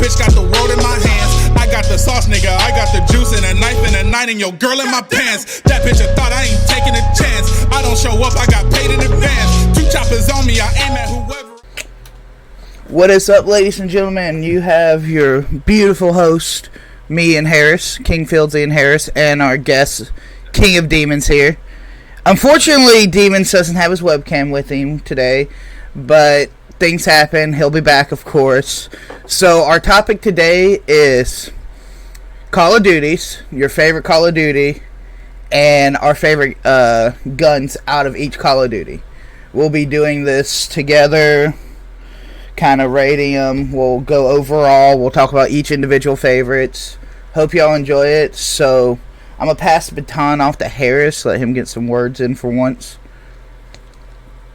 bitch got the world in my hands. I got the sauce, nigga, I got the juice and a knife and a nine and your girl in my pants. That bitch thought I ain't taking a chance. I don't show up, I got paid in advance. 2 choppers on me, I aim at whoever. What is up, ladies and gentlemen? You have your beautiful host, me and Harris, King Fieldsy and Harris, and our guest, King of Demons here. Unfortunately, Demons doesn't have his webcam with him today, but things happen. He'll be back, of course. So our topic today is Call of Duties, your favorite Call of Duty, and our favorite guns out of each Call of Duty. We'll be doing this together, kind of rating them. We'll go overall. We'll talk about each individual favorites. Hope y'all enjoy it. So I'm going to pass the baton off to Harris, let him get some words in for once.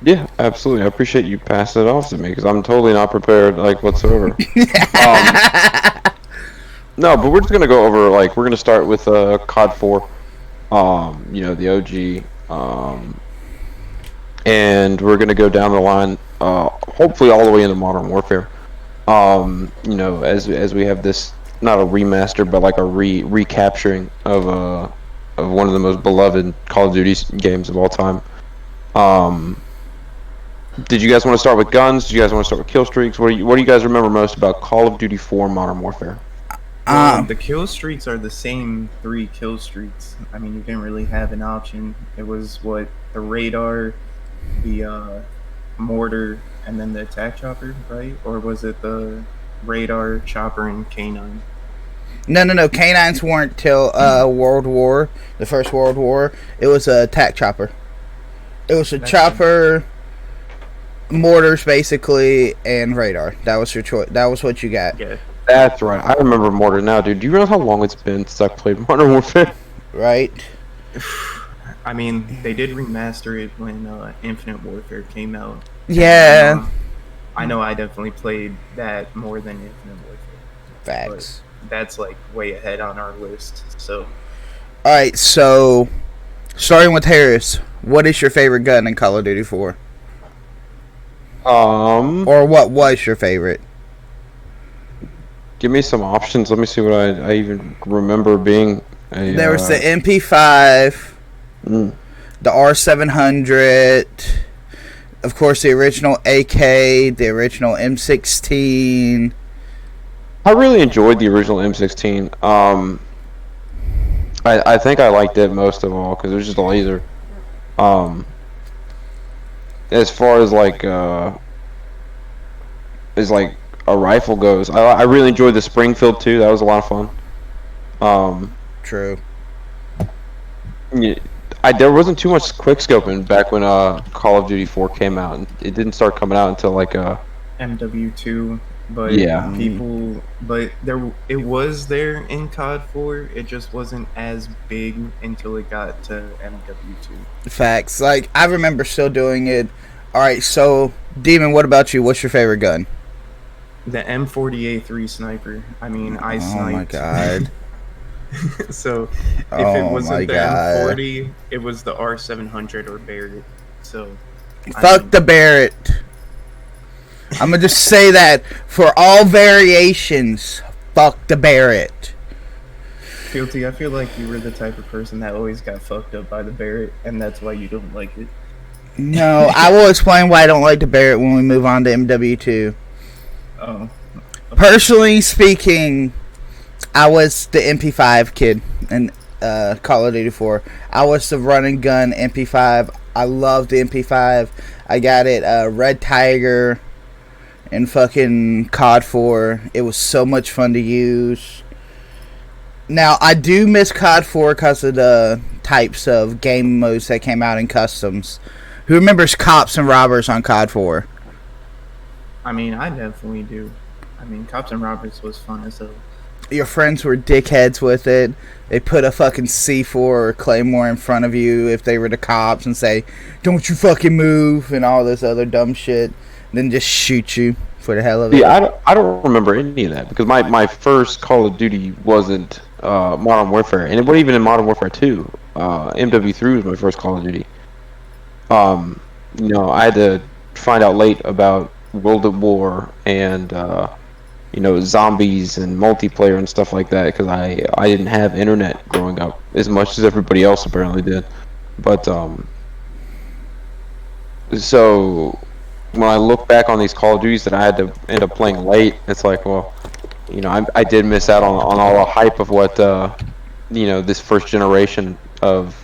Yeah, absolutely. I appreciate you passing it off to me because I'm totally not prepared, like, whatsoever. No, but we're just going to go over, like, we're going to start with COD 4, the OG, and we're going to go down the line, hopefully all the way into Modern Warfare, as we have this, not a remaster, but like a recapturing of one of the most beloved Call of Duty games of all time. Did you guys want to start with guns? Do you guys want to start with kill streaks? What do you guys remember most about Call of Duty 4 Modern Warfare? The kill streaks are the same 3 kill streaks. I mean, you didn't really have an option. It was the radar, the mortar, and then the attack chopper, right? Or was it the radar, chopper, and K9? No. K9s weren't till World War, the First World War. It was a attack chopper. It was a chopper, mortars basically, and radar. That was your choice. That was what you got. Yeah. That's right. I remember mortar now, dude. Do you realize how long it's been since I played Modern Warfare? Right. I mean, they did remaster it when Infinite Warfare came out. Yeah. I know I definitely played that more than Infinite Warfare. Facts. But that's like way ahead on our list. So. Alright, so starting with Harris, what is your favorite gun in Call of Duty 4? Or what was your favorite? Give me some options. Let me see what I even remember being. There was the MP5, the R700, of course the original AK, the original M16. I really enjoyed the original M16. I think I liked it most of all because it was just a laser. As far as like a rifle goes, I really enjoyed the Springfield too. That was a lot of fun. True. Yeah, there wasn't too much quickscoping back when Call of Duty 4 came out. It didn't start coming out until like MW2, but yeah, it was there in COD 4. It just wasn't as big until it got to MW2. Facts. Like I remember still doing it. All right, so Demon, what about you? What's your favorite gun? The M40A3 sniper. I mean, I sniped. Oh my god. So if it wasn't the M40, it was the R700 or Barrett. So fuck the Barrett. I'm gonna just say that for all variations, fuck the Barrett. Guilty. I feel like you were the type of person that always got fucked up by the Barrett, and that's why you don't like it. No, I will explain why I don't like the Barrett when we move on to MW2. Oh. Okay. Personally speaking, I was the MP5 kid in Call of Duty 4. I was the run and gun MP5. I loved the MP5. I got it Red Tiger in fucking COD 4. It was so much fun to use. Now, I do miss COD 4 because of the types of game modes that came out in customs. Who remembers cops and robbers on COD 4? I mean, I definitely do. I mean, Cops and Robbers was fun as hell. Your friends were dickheads with it. They put a fucking C4 or Claymore in front of you if they were the cops and say, "Don't you fucking move," and all this other dumb shit. And then just shoot you for the hell of it. Yeah, I don't remember any of that because my first Call of Duty wasn't Modern Warfare, and it wasn't even in Modern Warfare 2. MW3 was my first Call of Duty. I had to find out late about World at War and zombies and multiplayer and stuff like that, because I didn't have internet growing up as much as everybody else apparently did. But so when I look back on these Call of Duties that I had to end up playing late, it's like, well, I did miss out on all the hype of what this first generation of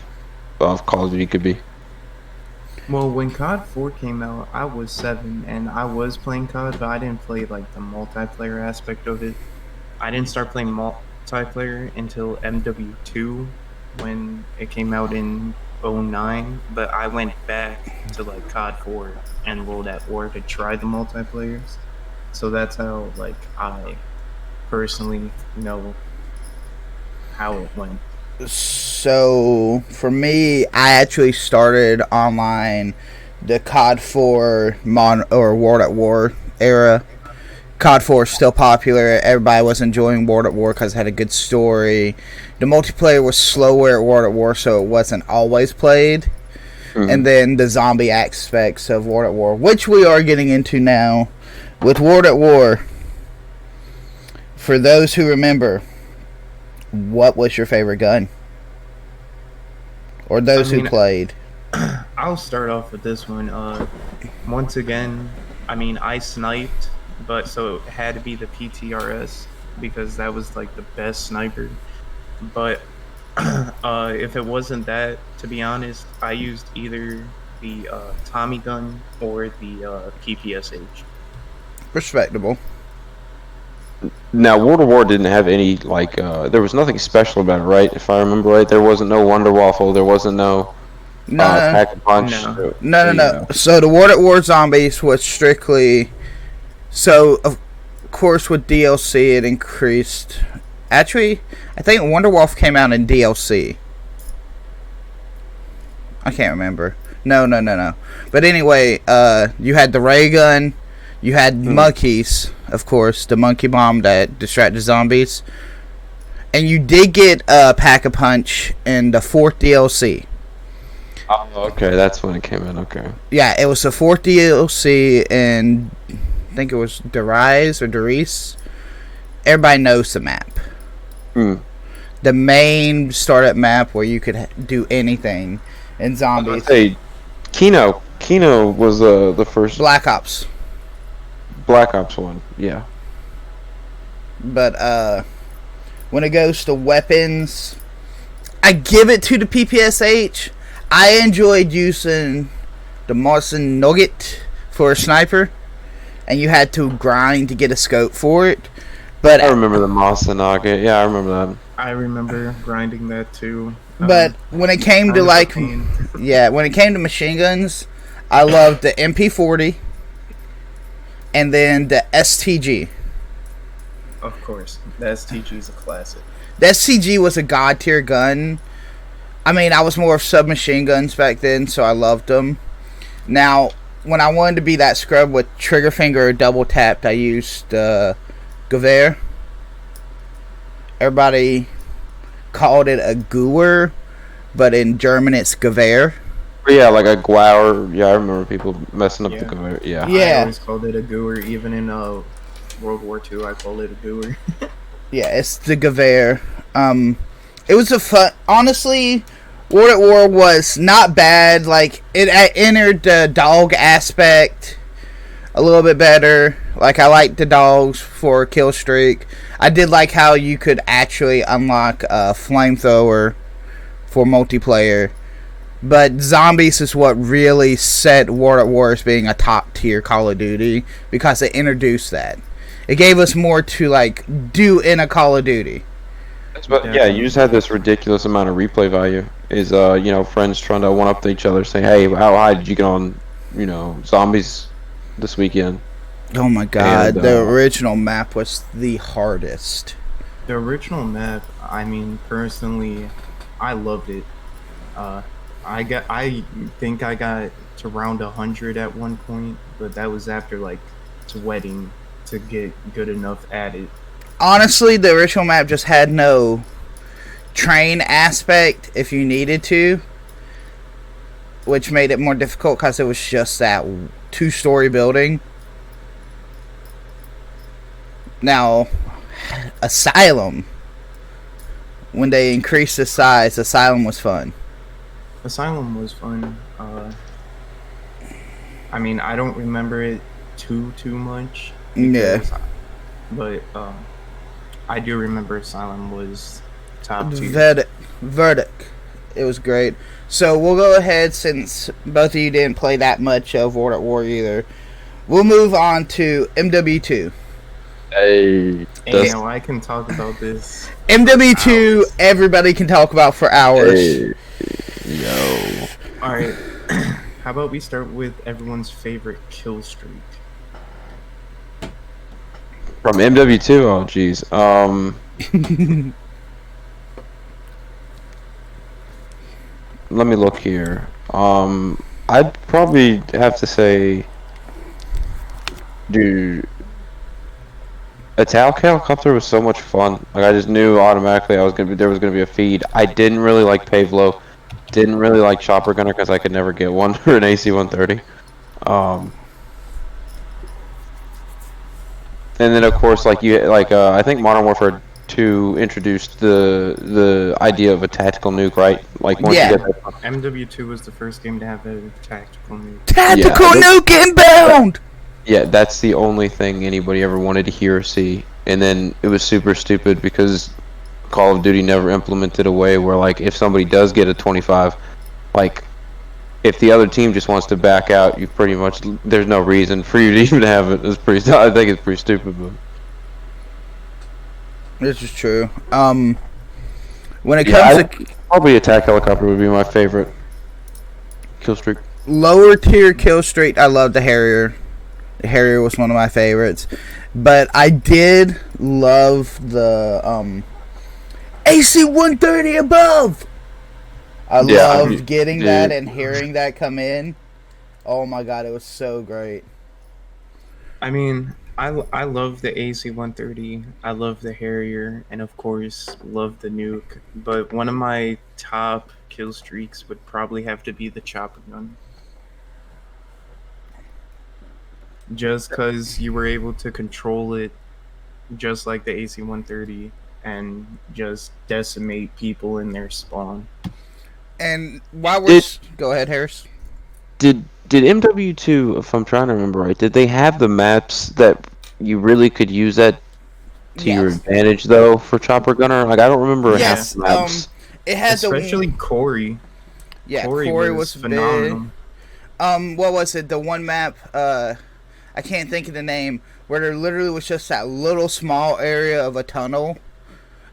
Call of Duty could be. Well, when COD 4 came out, I was 7, and I was playing COD, but I didn't play like the multiplayer aspect of it. I didn't start playing multiplayer until MW2 when it came out in '09. But I went back to like COD 4 and World at War to try the multiplayers. So that's how like I personally know how it went. So for me, I actually started online the COD 4 or World at War era. COD 4 is still popular. Everybody was enjoying World at War because it had a good story. The multiplayer was slower at World at War, so it wasn't always played. Mm-hmm. And then the zombie aspects of World at War, which we are getting into now with World at War. For those who remember, what was your favorite gun? Or those who played? I'll start off with this one. Once again, I sniped, but so it had to be the PTRS because that was like the best sniper. But if it wasn't that, to be honest, I used either the Tommy gun or the PPSH. Respectable. Now, World of War didn't have any, there was nothing special about it, right? If I remember right, there wasn't no Wonder Waffle, there wasn't no Pack a Punch. No. So the World at War Zombies was strictly... So, of course, with DLC, it increased... Actually, I think Wonder Waffle came out in DLC. I can't remember. No. But anyway, you had the ray gun, you had monkeys, of course, the monkey bomb that distracted zombies. And you did get Pack a Punch in the 4th DLC. Oh, okay, that's when it came in, okay. Yeah, it was the 4th DLC, and I think it was Darius or Darius. Everybody knows the map. The main startup map where you could do anything in zombies. Hey, Kino was the first Black Ops one, yeah. But when it goes to weapons, I give it to the PPSH. I enjoyed using the Martin Nugget for a sniper, and you had to grind to get a scope for it. But I remember the Martin Nugget. Yeah, I remember that. I remember grinding that too. But when it came to when it came to machine guns, I loved the MP40 and then the STG. Of course, the STG is a classic. The STG was a god tier gun. I was more of submachine guns back then, so I loved them. Now, when I wanted to be that scrub with trigger finger double tapped, I used Gewehr. Everybody called it a Gewehr, but in German it's Gewehr. Yeah, like a Gauer. Yeah, I remember people messing up the Gewehr. Yeah. I always called it a Gewehr. Even in World War II, I called it a Gewehr. Yeah, it's the Gewehr. It was a fun... Honestly, World at War was not bad. Like, it entered the dog aspect a little bit better. Like, I liked the dogs for kill streak. I did like how you could actually unlock a flamethrower for multiplayer. But zombies is what really set World at War as being a top tier Call of Duty, because it introduced that. It gave us more to do in a Call of Duty. But yeah, you just had this ridiculous amount of replay value. Is friends trying to one up to each other, say, "Hey, how high did you get on, zombies this weekend?" Oh my god, the original map was the hardest. The original map, personally, I loved it. I think I got to round 100 at one point, but that was after sweating to get good enough at it. Honestly, the original map just had no train aspect if you needed to, which made it more difficult because it was just that 2-story building. Now, Asylum. When they increased the size, Asylum was fun. Asylum was fun. I mean, I don't remember it too much. Yeah. But I do remember Asylum was top tier. Verdict. It was great. So we'll go ahead, since both of you didn't play that much of World at War either. We'll move on to MW2. Hey, And I can talk about this. MW2, everybody can talk about for hours. Hey, yo. All right. How about we start with everyone's favorite kill streak? From MW2? Oh, jeez. Let me look here. I'd probably have to say, dude, Attack Helicopter was so much fun. Like, I just knew automatically there was gonna be a feed. I didn't really like Pavlo, didn't really like Chopper Gunner because I could never get one or an AC-130. And then of course, like I think Modern Warfare 2 introduced the idea of a tactical nuke, right? Like once Yeah. you get that, MW2 was the first game to have a tactical nuke. Tactical Yeah. nuke inbound! yeah, that's the only thing anybody ever wanted to hear or see. And then it was super stupid because Call of Duty never implemented a way where, like, if somebody does get a 25, like, if the other team just wants to back out, you pretty much, there's no reason for you to even have it. It's pretty, I think it's pretty stupid, but This is true. When it yeah, comes to probably Attack Helicopter would be my favorite kill streak. lower tier kill streak, I love the Harrier. The Harrier was one of my favorites. But I did love the AC-130 above. I loved getting that and hearing that come in. Oh my god, it was so great. I mean, I love the AC-130. I love the Harrier, and of course, love the nuke. But one of my top kill streaks would probably have to be the chopper gun. Just because you were able to control it just like the AC-130 and just decimate people in their spawn. And while we're... Go ahead, Harris. Did MW2, if I'm trying to remember right, did they have the maps that you really could use that to your advantage, though, for Chopper Gunner? Like, I don't remember half the maps. It had especially Corey. Yeah, Corey was phenomenal. What was it? The one map, I can't think of the name, where there literally was just that little small area of a tunnel,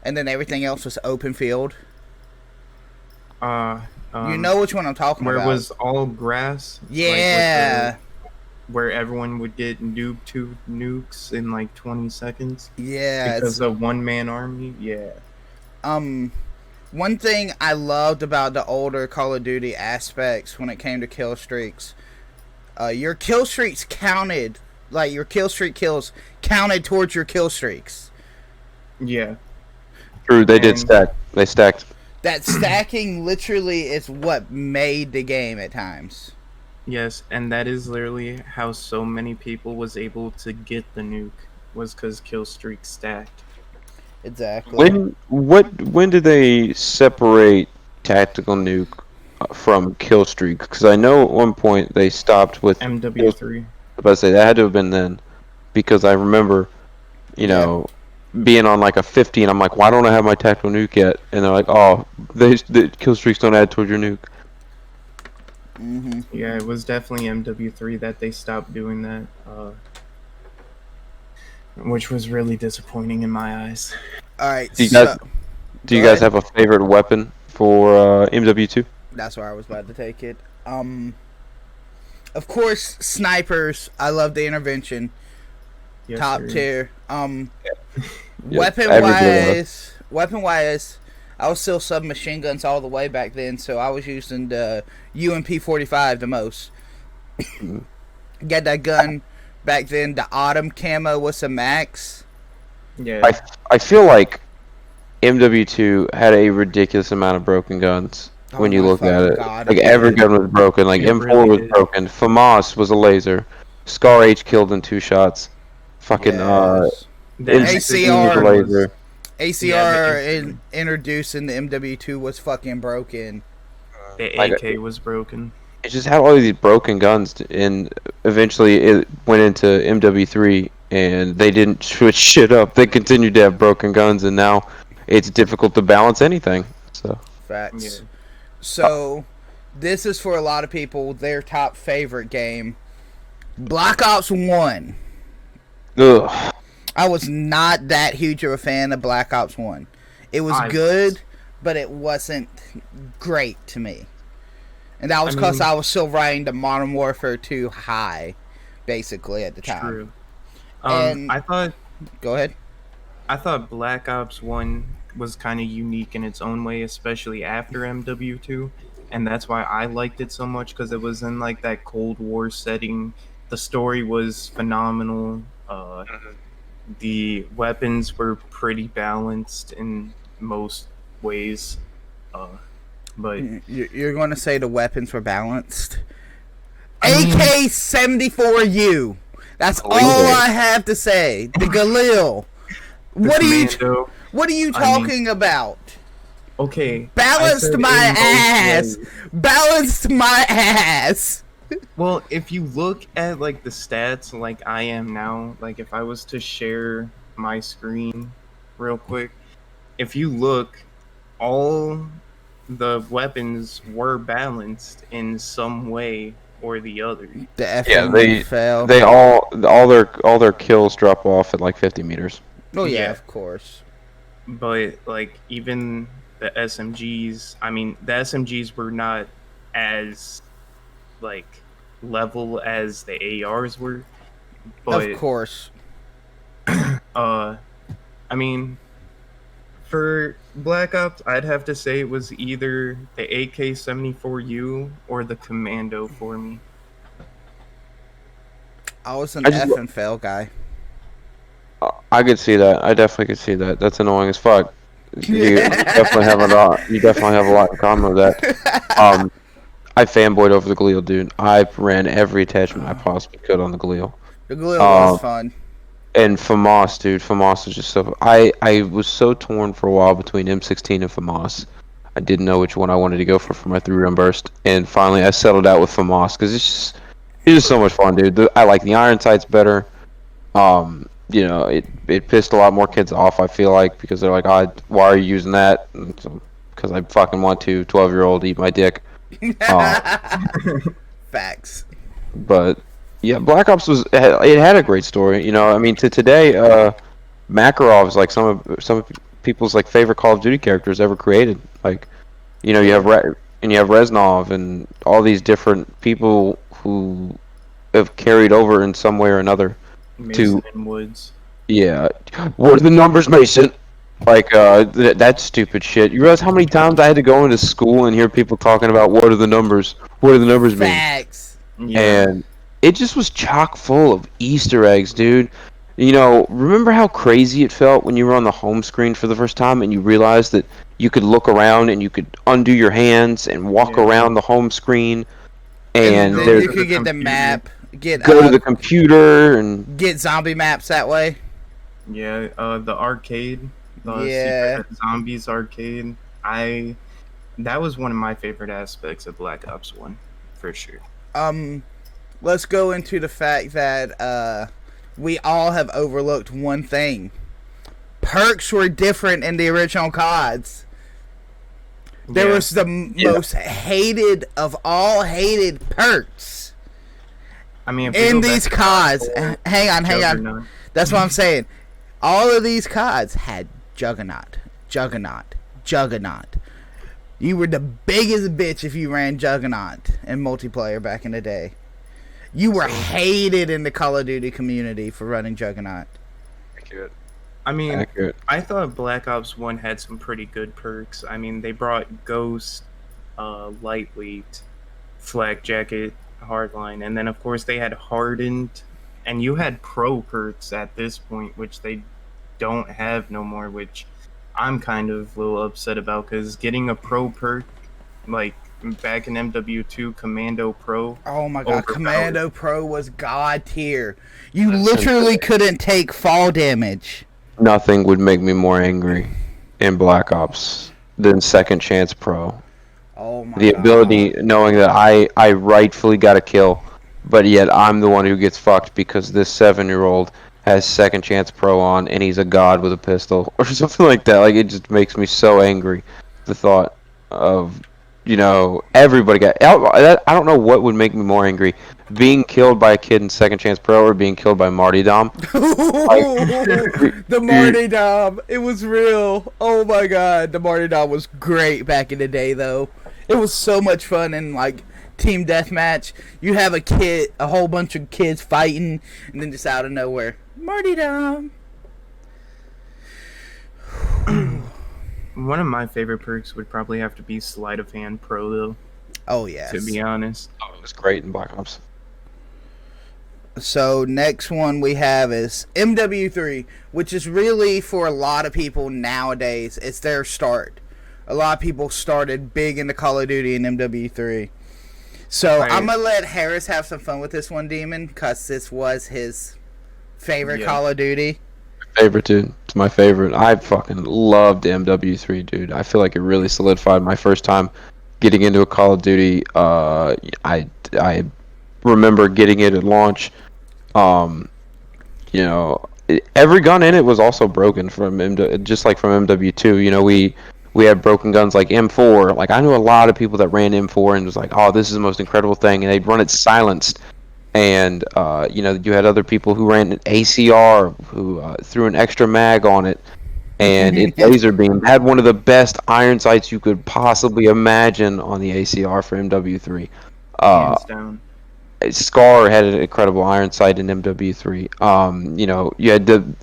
and then everything else was open field. You know which one I'm talking about. Where it was all grass? Yeah. Like where everyone would get nuked 2 nukes in like 20 seconds? Yeah. Because of one-man army? Yeah. One thing I loved about the older Call of Duty aspects when it came to kill streaks, your kill streaks counted, like your kill streak kills counted towards your kill streaks. Yeah. True, they did stack. They stacked. That stacking literally is what made the game at times. Yes, and that is literally how so many people was able to get the nuke, was because kill streak stacked. Exactly. When did they separate tactical nuke from kill streak? Because I know at one point they stopped with MW3. I was about to say that had to have been then, because I remember, you know, being on like a 50, and I'm like, why don't I have my tactical nuke yet? And they're like, oh, the kill streaks don't add towards your nuke. Yeah, it was definitely MW3 that they stopped doing that, which was really disappointing in my eyes. All right. Do you guys have a favorite weapon for MW2? That's where I was about to take it. Of course, snipers. I love the intervention. Yes, Top sir. tier. Weapon-wise, I was still submachine guns all the way back then, so I was using the UMP-45 the most. Got that gun back then. The autumn camo was a max. Yeah. I feel like MW2 had a ridiculous amount of broken guns when you look at it. Like every gun was broken. Like M4 really was did. broken. FAMAS was a laser. Scar H killed in 2 shots. Fucking Yes. The ACR was laser. ACR Yeah, introduced in the MW2 was fucking broken. the Like, AK was broken. it just had all of these broken guns, and eventually it went into MW3, and they didn't switch shit up. They continued to have broken guns, and now it's difficult to balance anything. So Facts. Yeah. So, this is for a lot of people their top favorite game, Black Ops 1. ugh. I was not that huge of a fan of Black Ops 1. It was I good, was. but it wasn't great to me. And that was I because mean- I was still riding the Modern Warfare 2 high, basically, at the time. True. And- I thought Go ahead. Black Ops 1 was kind of unique in its own way, especially after MW2, and that's why I liked it so much, because it was in like that Cold War setting. The story was phenomenal. The weapons were pretty balanced in most ways, but You're going to say the weapons were balanced? I mean- AK-74U. That's all Galil. I have to say. The Galil. the Commando, What are you I mean- talking about? okay, I Balanced said my in both ass. ways. Balanced my ass. Well, if you look at like the stats like I am now, like if I was to share my screen real quick, if you look, all the weapons were balanced in some way or the other. The Yeah, effing fell. they all their kills drop off at like 50 meters. Oh yeah, Yeah. of course. But like even the SMGs, I mean the SMGs were not as like level as the ARs were. But Of course. I mean, for Black Ops, I'd have to say it was either the AK-74U or the Commando for me. I was an I just- effing fail guy. I could see that. I definitely could see that. That's annoying as fuck. You definitely have a lot. You definitely have a lot in common with that. I fanboyed over the Galil, dude. I ran every attachment I possibly could on the Galil. The Galil was fun. And FAMAS, dude. FAMAS was just so. I was so torn for a while between M16 and FAMAS. I didn't know which one I wanted to go for my 3-run burst, and finally I settled out with FAMAS because it's just so much fun, dude. I like the iron sights better. You know, it pissed a lot more kids off, I feel like, because they're like, why are you using that? Because I fucking want to. 12-year-old eat my dick. Facts. But yeah, Black Ops it had a great story. You know, I mean, to today, Makarov is like some of people's like favorite Call of Duty characters ever created. Like, you know, you have Reznov and all these different people who have carried over in some way or another. Mason and Woods. Yeah, what are the numbers, Mason? Like that stupid shit. You realize how many times I had to go into school and hear people talking about what are the numbers? What do the numbers mean? Facts. Yeah. And it just was chock full of Easter eggs, dude. You know, remember how crazy it felt when you were on the home screen for the first time and you realized that you could look around and you could undo your hands and walk Yeah. around the home screen, and then there's you could get the computer. map. go to the computer and Get zombie maps that way. Yeah, the arcade, the Yeah. Secret Zombies arcade. That was one of my favorite aspects of Black Ops 1, for sure. Let's go into the fact that we all have overlooked one thing. Perks were different in the original CODs. There Yeah. was the most hated of all hated perks I mean, if we in go back these to CODs. Console, Hang on. Juggernaut. That's what I'm saying. All of these CODs had Juggernaut. You were the biggest bitch if you ran Juggernaut in multiplayer back in the day. You were hated in the Call of Duty community for running Juggernaut. I mean, accurate. I thought Black Ops 1 had some pretty good perks. I mean, they brought Ghost, Lightweight, Flak Jacket, Hardline, and then of course they had Hardened, and you had Pro perks at this point, which they don't have no more, which I'm kind of a little upset about, because getting a Pro perk, like back in MW2, Commando Pro, Oh my god, Overpowered. Commando Pro was god tier. You literally couldn't take fall damage. nothing would make me more angry in Black Ops than Second Chance Pro. Oh my The god. ability, knowing that I rightfully got a kill, but yet I'm the one who gets fucked because this 7-year-old has Second Chance Pro on and he's a god with a pistol or something like that. Like, it just makes me so angry. The thought of, everybody got. I don't know what would make me more angry: being killed by a kid in Second Chance Pro or being killed by Marty Dom. The Marty Dom. It was real. Oh my god. The Marty Dom was great back in the day, though. It was so much fun in, like, team deathmatch. You have a whole bunch of kids fighting, and then just out of nowhere, Marty Dom. One of my favorite perks would probably have to be Sleight of Hand Pro, though. Oh, yes. To be honest. Oh, it was great in Black Ops. So, next one we have is MW3, which is really, for a lot of people nowadays, it's their start. A lot of people started big into Call of Duty in MW3. So, Right. I'm going to let Harris have some fun with this one, Demon, because this was his favorite Call of Duty. Favorite, dude. It's my favorite. I fucking loved MW3, dude. I feel like it really solidified my first time getting into a Call of Duty. I remember getting it at launch. Every gun in it was also broken just like from MW2. We had broken guns like M4. Like, I knew a lot of people that ran M4 and was like, oh, this is the most incredible thing, and they'd run it silenced. And you had other people who ran an ACR who threw an extra mag on it, and it laser beam. Had one of the best iron sights you could possibly imagine on the ACR for MW3. Hands down. Scar had an incredible iron sight in MW3. You had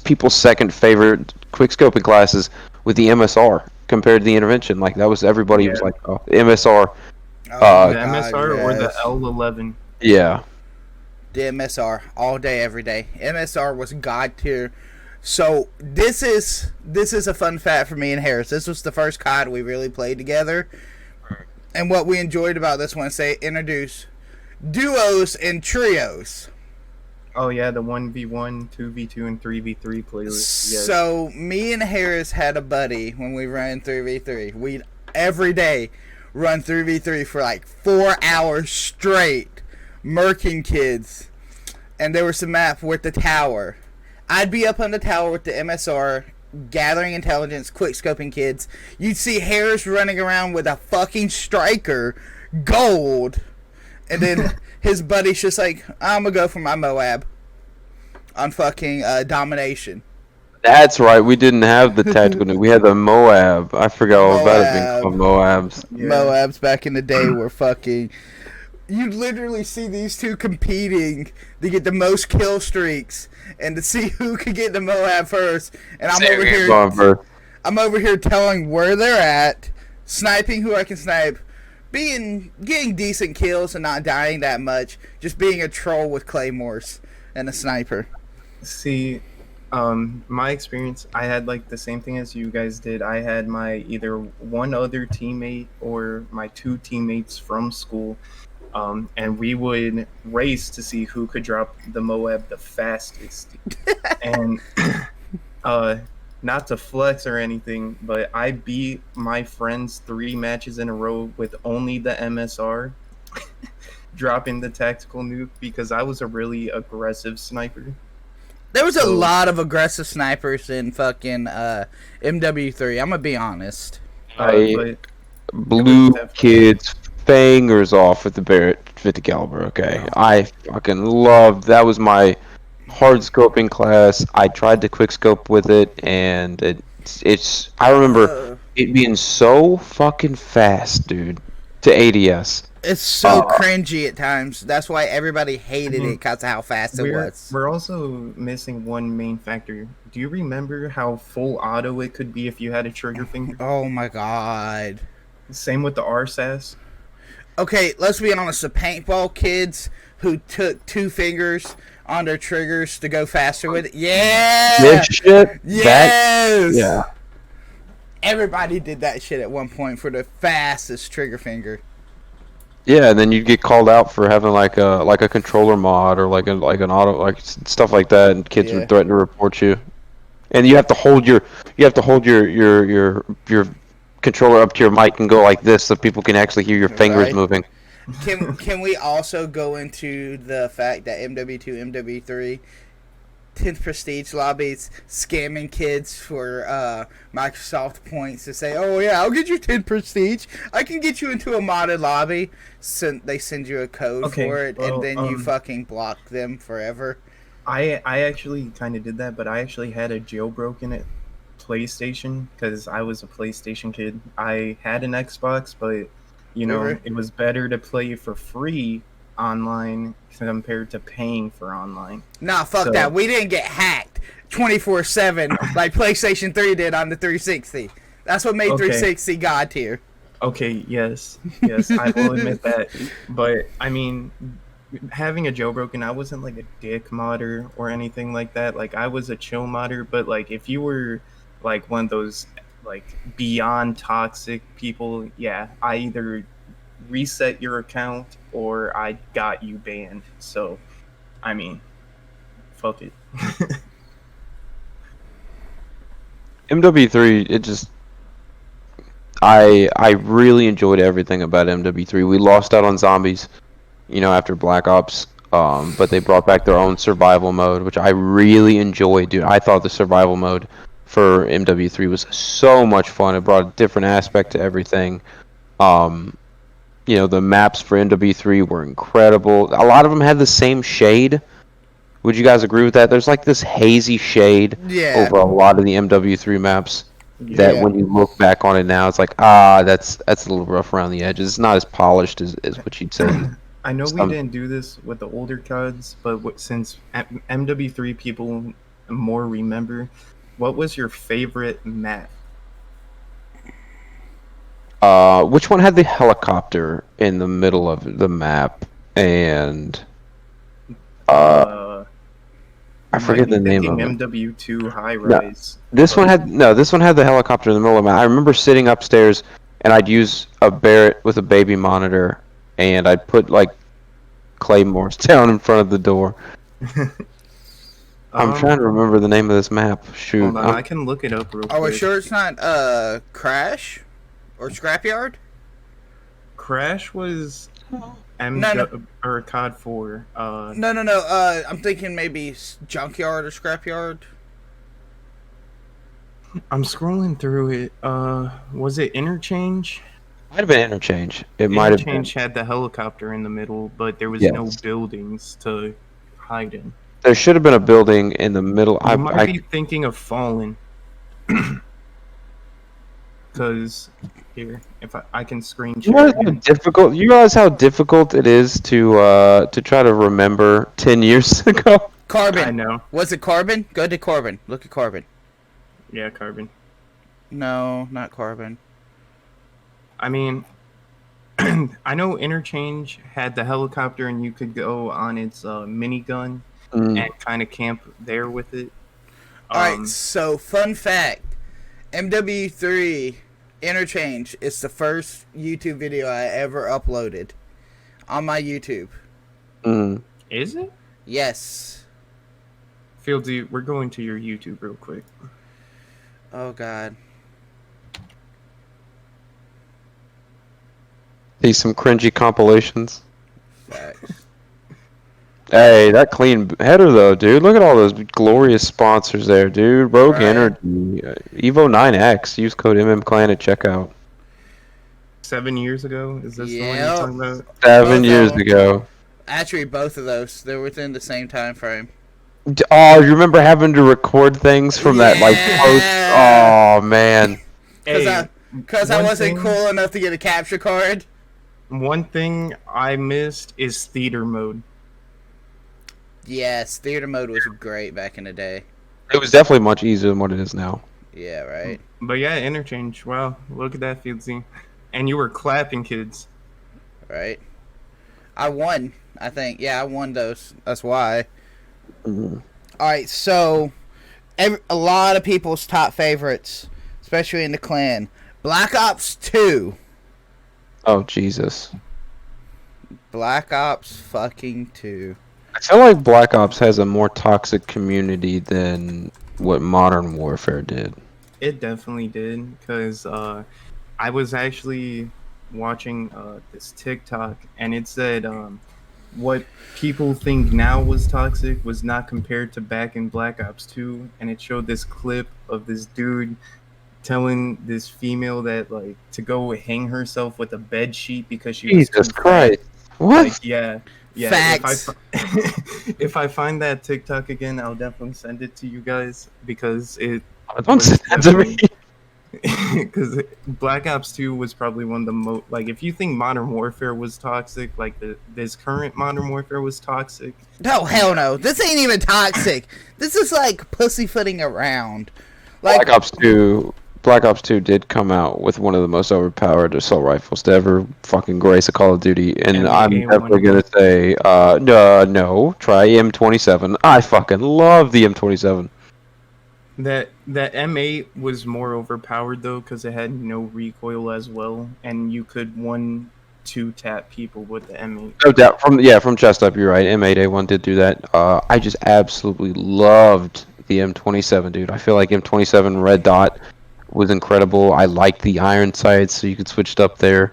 people's second favorite quickscoping classes with the MSR compared to the intervention. Like, that was everybody was like, oh, MSR. The God, MSR or the yes. L11. Yeah. The MSR, all day, every day. MSR was god tier. So this is a fun fact for me and Harris. This was the first COD we really played together, and what we enjoyed about this one, introduce duos and trios. Oh yeah, the 1v1, 2v2, and 3v3 playlist. Yes. So me and Harris had a buddy when we ran 3v3. We'd every day run 3v3 for like 4 hours straight, murking kids. And there was a map with the tower. I'd be up on the tower with the MSR, gathering intelligence, quick-scoping kids. You'd see Harris running around with a fucking striker, gold. And then his buddy's just like, I'm gonna go for my Moab on fucking domination. That's right. We didn't have the tactical nuke. We had the Moab. I forgot all about it being called Moabs. Yeah. Moabs back in the day were fucking... You'd literally see these two competing to get the most kill streaks and to see who could get the Moab first. And I'm over here telling where they're at, sniping who I can snipe, getting decent kills and not dying that much, just being a troll with claymores and a sniper. See, my experience, I had like the same thing as you guys did. I had my either one other teammate or my two teammates from school. And we would race to see who could drop the Moab the fastest. And not to flex or anything, but I beat my friends 3 matches in a row with only the MSR, dropping the tactical nuke because I was a really aggressive sniper. There was a lot of aggressive snipers in fucking MW3. I'm gonna be honest. I blew kids' fingers off with the Barrett 50 caliber. Okay, I fucking loved. That was my hard scoping class. I tried to quick scope with it, and it's. I remember it being so fucking fast, dude. To ADS. It's so cringy at times. That's why everybody hated it because of how fast it was. We're also missing one main factor. Do you remember how full auto it could be if you had a trigger finger? Oh my god. Same with the RSAS. Okay, let's be honest. The paintball kids who took 2 fingers on their triggers to go faster with it. Yeah! This shit? Yes! Yeah. Everybody did that shit at one point for the fastest trigger finger. Yeah, and then you'd get called out for having like a controller mod or like an auto, like stuff like that, and kids would threaten to report you. and you have to hold your controller up to your mic and go like this so people can actually hear your fingers Right. moving. Can we also go into the fact that MW2, MW3, 10th Prestige lobbies scamming kids for Microsoft points to say, oh yeah, I'll get you 10 Prestige. I can get you into a modded lobby. They send you a code for it, and then you fucking block them forever. I actually kind of did that, but I actually had a jailbroken PlayStation because I was a PlayStation kid. I had an Xbox, but it was better to play for free online compared to paying for online. Nah, fuck that. We didn't get hacked 24/7 like PlayStation 3 did on the 360. That's what made 360 god tier. Okay, yes, I will admit that. But I mean, having a jailbroken, I wasn't like a dick modder or anything like that. Like I was a chill modder, but like if you were like one of those like beyond toxic people, yeah, I either reset your account or I got you banned. So, I mean, fuck it. MW3, it just I really enjoyed everything about MW3. We lost out on zombies, after Black Ops, but they brought back their own survival mode, which I really enjoyed, dude. I thought the survival mode for MW3 was so much fun. It brought a different aspect to everything. The maps for MW3 were incredible. A lot of them had the same shade. Would you guys agree with that? There's like this hazy shade over a lot of the MW3 maps that when you look back on it now, it's like, that's a little rough around the edges. It's not as polished as what you'd say. I know we didn't do this with the older CODs, but since MW3 people more remember, what was your favorite map? Which one had the helicopter in the middle of the map? And I forget the name of it. MW2 High Rise. This one had the helicopter in the middle of the map. I remember sitting upstairs and I'd use a Barrett with a baby monitor and I'd put like claymores down in front of the door. I'm trying to remember the name of this map. Shoot. Hold on, I can look it up real quick. Are we sure it's not Crash or Scrapyard? Crash was or COD 4. No. I'm thinking maybe Junkyard or Scrapyard. I'm scrolling through it. Was it Interchange? Might have been Interchange. It might have been. Interchange had the helicopter in the middle, but there was no buildings to hide in. There should have been a building in the middle. I might be thinking of Fallen. Because here, if I can screen share. You realize how difficult it is to try to remember 10 years ago? Carbon. I know. Was it Carbon? Go to Carbon. Look at Carbon. Yeah, Carbon. No, not Carbon. I mean, I know Interchange had the helicopter and you could go on its minigun and kind of camp there with it. Alright, so fun fact. MW3 Interchange is the first YouTube video I ever uploaded on my YouTube. Is it? Yes. Fieldsy, we're going to your YouTube real quick. Oh, God. See some cringy compilations. Facts. Hey, that clean header though, dude. Look at all those glorious sponsors there, dude. Rogue Energy, Evo 9X. Use code MMClan at checkout. 7 years ago? Is this the one you're talking about? 7 years ago. Actually, both of those. They're within the same time frame. Oh, you remember having to record things from that like post? Oh man. Because I wasn't cool enough to get a capture card. One thing I missed is theater mode. Yes, theater mode was great back in the day. It was definitely much easier than what it is now. Yeah, right. But yeah, Interchange. Wow, look at that, Fieldsy. And you were clapping, kids. Right. I won, I think. Yeah, I won those. That's why. Alright, so a lot of people's top favorites, especially in the clan. Black Ops 2. Oh, Jesus. Black Ops fucking 2. I feel like Black Ops has a more toxic community than what Modern Warfare did. It definitely did, because I was actually watching this TikTok, and it said what people think now was toxic was not compared to back in Black Ops 2, and it showed this clip of this dude telling this female that like to go hang herself with a bed sheet because she was Jesus too Christ! fat. What? Like, yeah. Facts. If I find that TikTok again, I'll definitely send it to you guys because it Don't was say that to me. because Black Ops 2 was probably one of the most, like, if you think Modern Warfare was toxic, like this current Modern Warfare was toxic. No, hell no. This ain't even toxic. This is like pussyfooting around. Like, Black Ops 2 did come out with one of the most overpowered assault rifles to ever fucking grace a Call of Duty, and And the I'm A1. definitely gonna say, no, try M27. I fucking love the M27. That M8 was more overpowered though because it had no recoil as well, and you could 1-2 tap people with the M8. No doubt, from chest up, you're right. M8A1 did do that. I just absolutely loved the M27, dude. I feel like M27 Red Dot was incredible. I liked the iron sights, so you could switch it up there.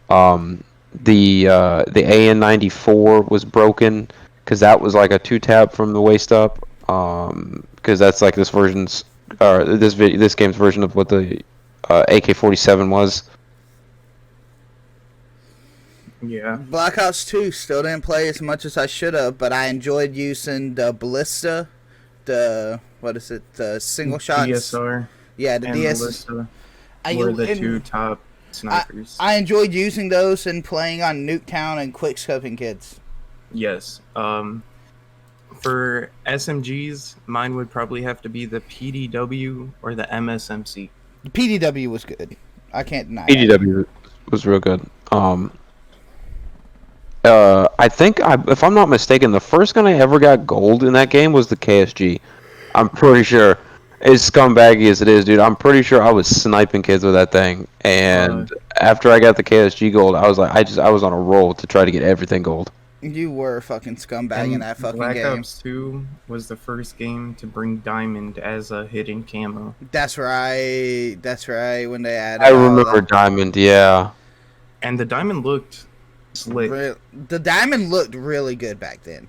The AN94 was broken because that was like a 2-tap from the waist up. Because that's like this game's version of what the AK-47 was. Yeah. Black Ops 2 still didn't play as much as I should have, but I enjoyed using the ballista, the single shots. DSR. Yeah, the And DS. Melissa were the two top snipers. I enjoyed using those and playing on Nuketown and quickscoping kids. Yes. For SMGs, mine would probably have to be the PDW or the MSMC. The PDW was good. I can't deny that. PDW was real good. I think, if I'm not mistaken, the first gun I ever got gold in that game was the KSG. I'm pretty sure. As scumbaggy as it is, dude, I'm pretty sure I was sniping kids with that thing. And after I got the KSG gold, I was like, I was on a roll to try to get everything gold. You were fucking scumbag in that fucking Black game. Ops 2 was the first game to bring Diamond as a hidden camo. That's right. That's right. When they added. I remember Diamond, yeah. And the Diamond looked slick. The diamond looked really good back then.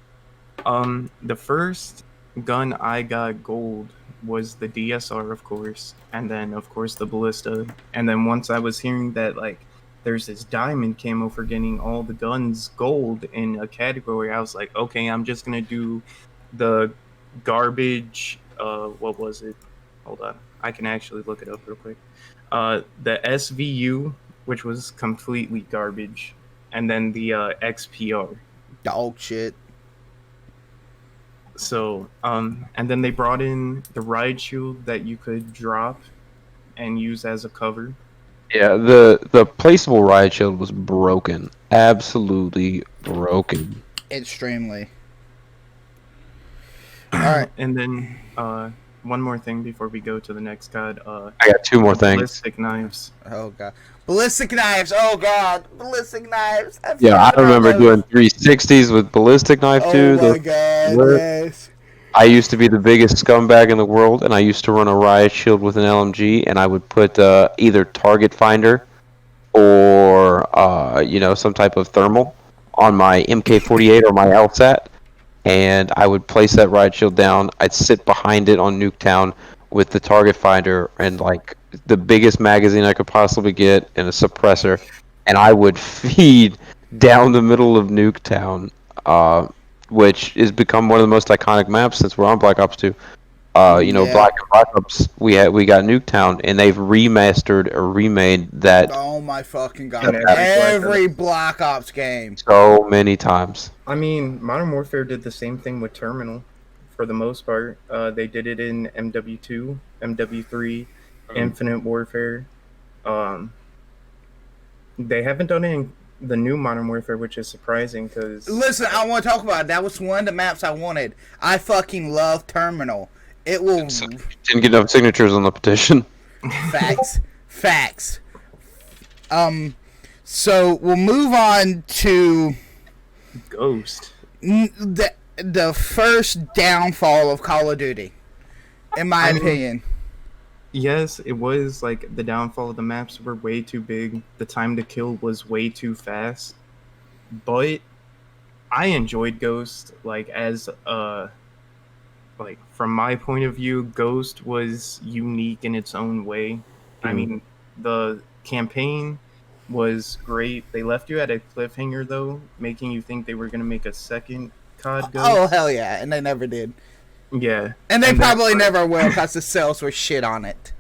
The first gun I got gold was the DSR, of course, and then of course the ballista. And then once I was hearing that like there's this diamond camo for getting all the guns gold in a category, I was like, okay, I'm just gonna do the garbage. What was it? Hold on, I can actually look it up real quick. The SVU, which was completely garbage, and then the XPR. Dog shit. So, and then they brought in the ride shield that you could drop and use as a cover. Yeah, the placeable riot shield was broken. Absolutely broken. Extremely. Alright. And then, one more thing before we go to the next COD. I got two more things. Ballistic knives. Oh god. Ballistic knives. Oh god. Ballistic knives. Yeah, I remember doing 360s with ballistic knife too. Oh my god, yes. I used to be the biggest scumbag in the world, and I used to run a riot shield with an LMG, and I would put either target finder or some type of thermal on my MK48 or my LSAT, and I would place that riot shield down. I'd sit behind it on Nuketown with the target finder and like the biggest magazine I could possibly get and a suppressor, and I would feed down the middle of Nuketown, which has become one of the most iconic maps since we're on Black Ops 2. Black and Black Ops, we got Nuketown, and they've remastered or remade that. Oh my fucking god! Every Black Ops game. So many times. I mean, Modern Warfare did the same thing with Terminal, for the most part. They did it in MW2, MW3, Infinite Warfare. They haven't done it in the new Modern Warfare, which is surprising because... Listen, I want to talk about it. That was one of the maps I wanted. I fucking love Terminal. It will... Didn't get enough signatures on the petition. Facts. So we'll move on to... Ghost. The first downfall of Call of Duty. in my I mean, opinion. yes, it was like the downfall of the maps were way too big. The time to kill was way too fast. But I enjoyed Ghost like as like from my point of view, Ghost was unique in its own way. I Mhm. mean, the campaign was great. They left you at a cliffhanger though, making you think they were gonna make a second COD Oh Ghost. hell yeah, and they never did, Yeah, and they and then probably never will because the sales were shit on it.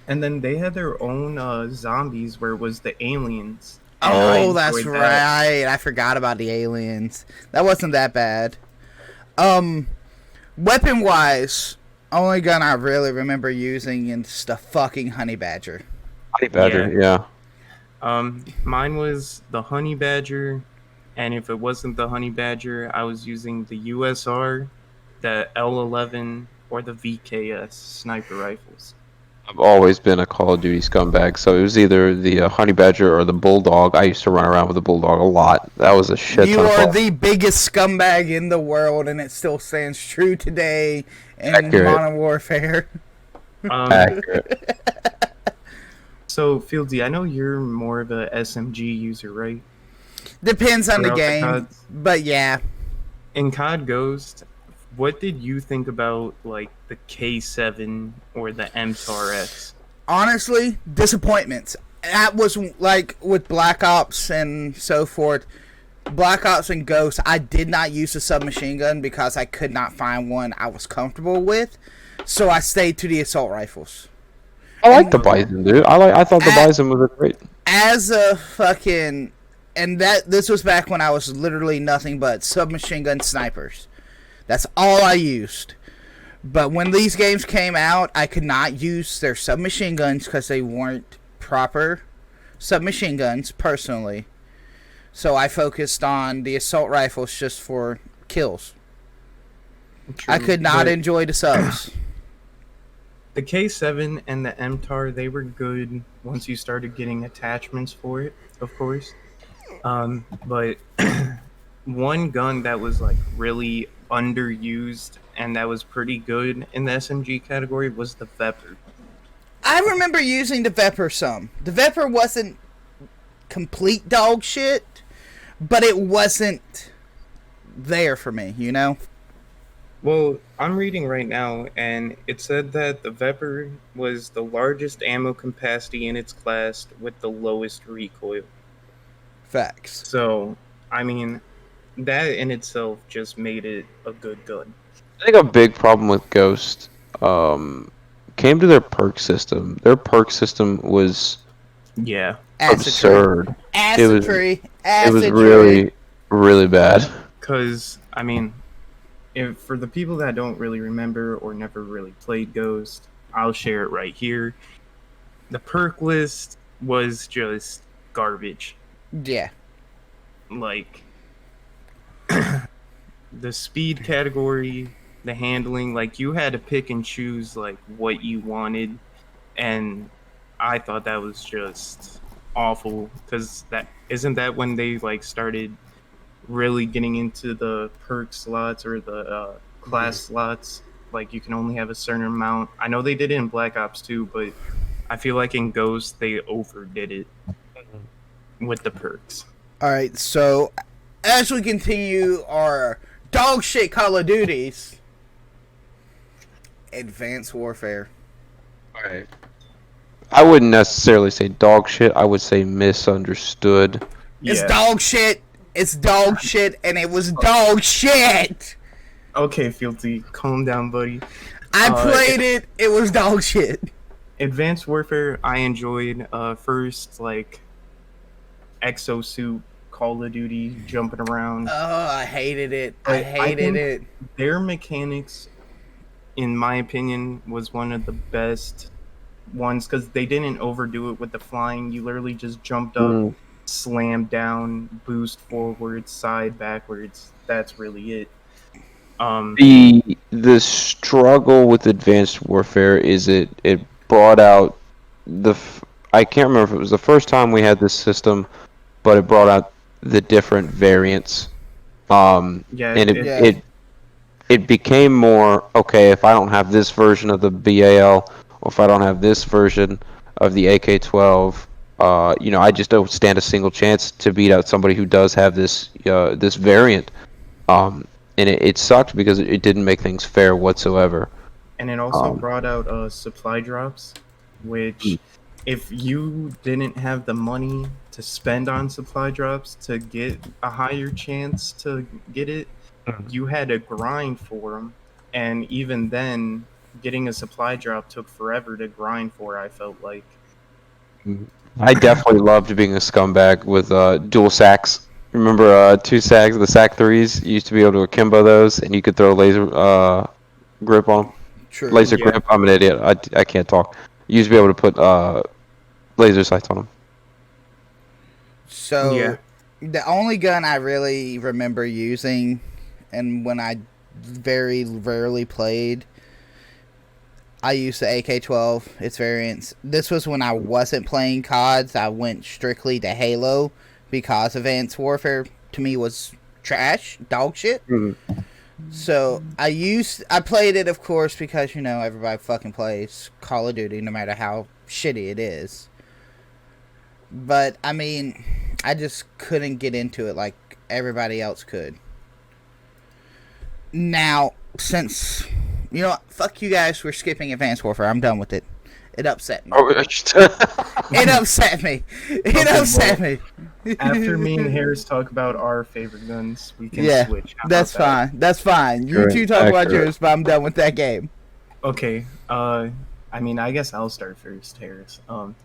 and then they had their own zombies where it was the aliens, and I Oh, that's enjoyed that. right. I forgot about the aliens. That wasn't that bad. Um, weapon wise, only gun I really remember using is the fucking honey badger. Honey Badger, yeah. Mine was the Honey Badger, and if it wasn't the Honey Badger, I was using the USR, the L11, or the VKS sniper rifles. I've always been a Call of Duty scumbag, so it was either the Honey Badger or the Bulldog. I used to run around with the Bulldog a lot. That was a shit You ton of are fun. the biggest scumbag in the world, and it still stands true today in Accurate. Modern Warfare. Accurate. So, Fieldsy, I know you're more of a SMG user, right? Depends on the Throughout game, CODs? but yeah. In COD Ghost, what did you think about like the K7 or the MTAR-X? Honestly, disappointments. That was like with Black Ops and so forth. Black Ops and Ghost, I did not use the submachine gun because I could not find one I was comfortable with. So I stayed to the assault rifles. I like the Bison, dude. I thought the Bison was a great. As a fucking, and this was back when I was literally nothing but submachine gun snipers. That's all I used. But when these games came out, I could not use their submachine guns because they weren't proper submachine guns personally. So I focused on the assault rifles just for kills. I True, could not but enjoy the subs. the K7 and the MTAR, they were good once you started getting attachments for it, of course. But one gun that was like really underused and that was pretty good in the SMG category was the Vepr. I remember using the Vepr some. The Vepr wasn't complete dog shit, but it wasn't there for me, you know? Well, I'm reading right now, and it said that the Vepr was the largest ammo capacity in its class with the lowest recoil. Facts. So, I mean, that in itself just made it a good gun. I think a big problem with Ghost came to their perk system. Their perk system was Yeah. absurd. Acid tree. It was really, really bad. Because, I mean, if for the people that don't really remember or never really played Ghost, I'll share it right here. The perk list was just garbage. Yeah. Like, the speed category, the handling, like, you had to pick and choose, like, what you wanted. And I thought that was just awful. Because that isn't that when they, like, started really getting into the perk slots or the class slots. Like, you can only have a certain amount. I know they did it in Black Ops 2, but I feel like in Ghost they overdid it with the perks. Alright, so as we continue our dog shit Call of Duties, Advanced Warfare. Right. I wouldn't necessarily say dog shit. I would say misunderstood. It's dog shit. It's dog shit, and it was dog shit. Okay, Fieldy, calm down, buddy. I played it. It was dog shit. Advanced Warfare, I enjoyed. First, like, exosuit, Call of Duty, jumping around. Oh, I hated it. I hated it. Their mechanics, in my opinion, was one of the best ones because they didn't overdo it with the flying. You literally just jumped up, slammed down, boost forward, side, backwards. That's really it. The struggle with Advanced Warfare is it brought out I can't remember if it was the first time we had this system, but it brought out the different variants. Yeah, And it became more, okay, if I don't have this version of the BAL, or if I don't have this version of the AK-12, I just don't stand a single chance to beat out somebody who does have this variant. And it sucked because it didn't make things fair whatsoever. And it also brought out supply drops, which if you didn't have the money to spend on supply drops to get a higher chance to get it, you had to grind for them. And even then, getting a supply drop took forever to grind for, I felt like. I definitely loved being a scumbag with dual sacks. Remember two sacks, the sack threes? You used to be able to akimbo those, and you could throw laser grip on them. True. Laser grip. I'm an idiot. I can't talk. You used to be able to put laser sights on them. So, the only gun I really remember using, and when I very rarely played, I used the AK-12, its variants. This was when I wasn't playing CODs. I went strictly to Halo because Advanced Warfare, to me, was trash, dog shit. Mm-hmm. So, I played it, of course, because, everybody fucking plays Call of Duty, no matter how shitty it is. But, I mean, I just couldn't get into it like everybody else could. Now, since, fuck you guys, we're skipping Advanced Warfare. I'm done with it. It upset me. It upset me. It upset me. After me and Harris talk about our favorite guns, we can switch. That's fine. That's fine. You two talk about yours, but I'm done with that game. Okay. I guess I'll start first, Harris.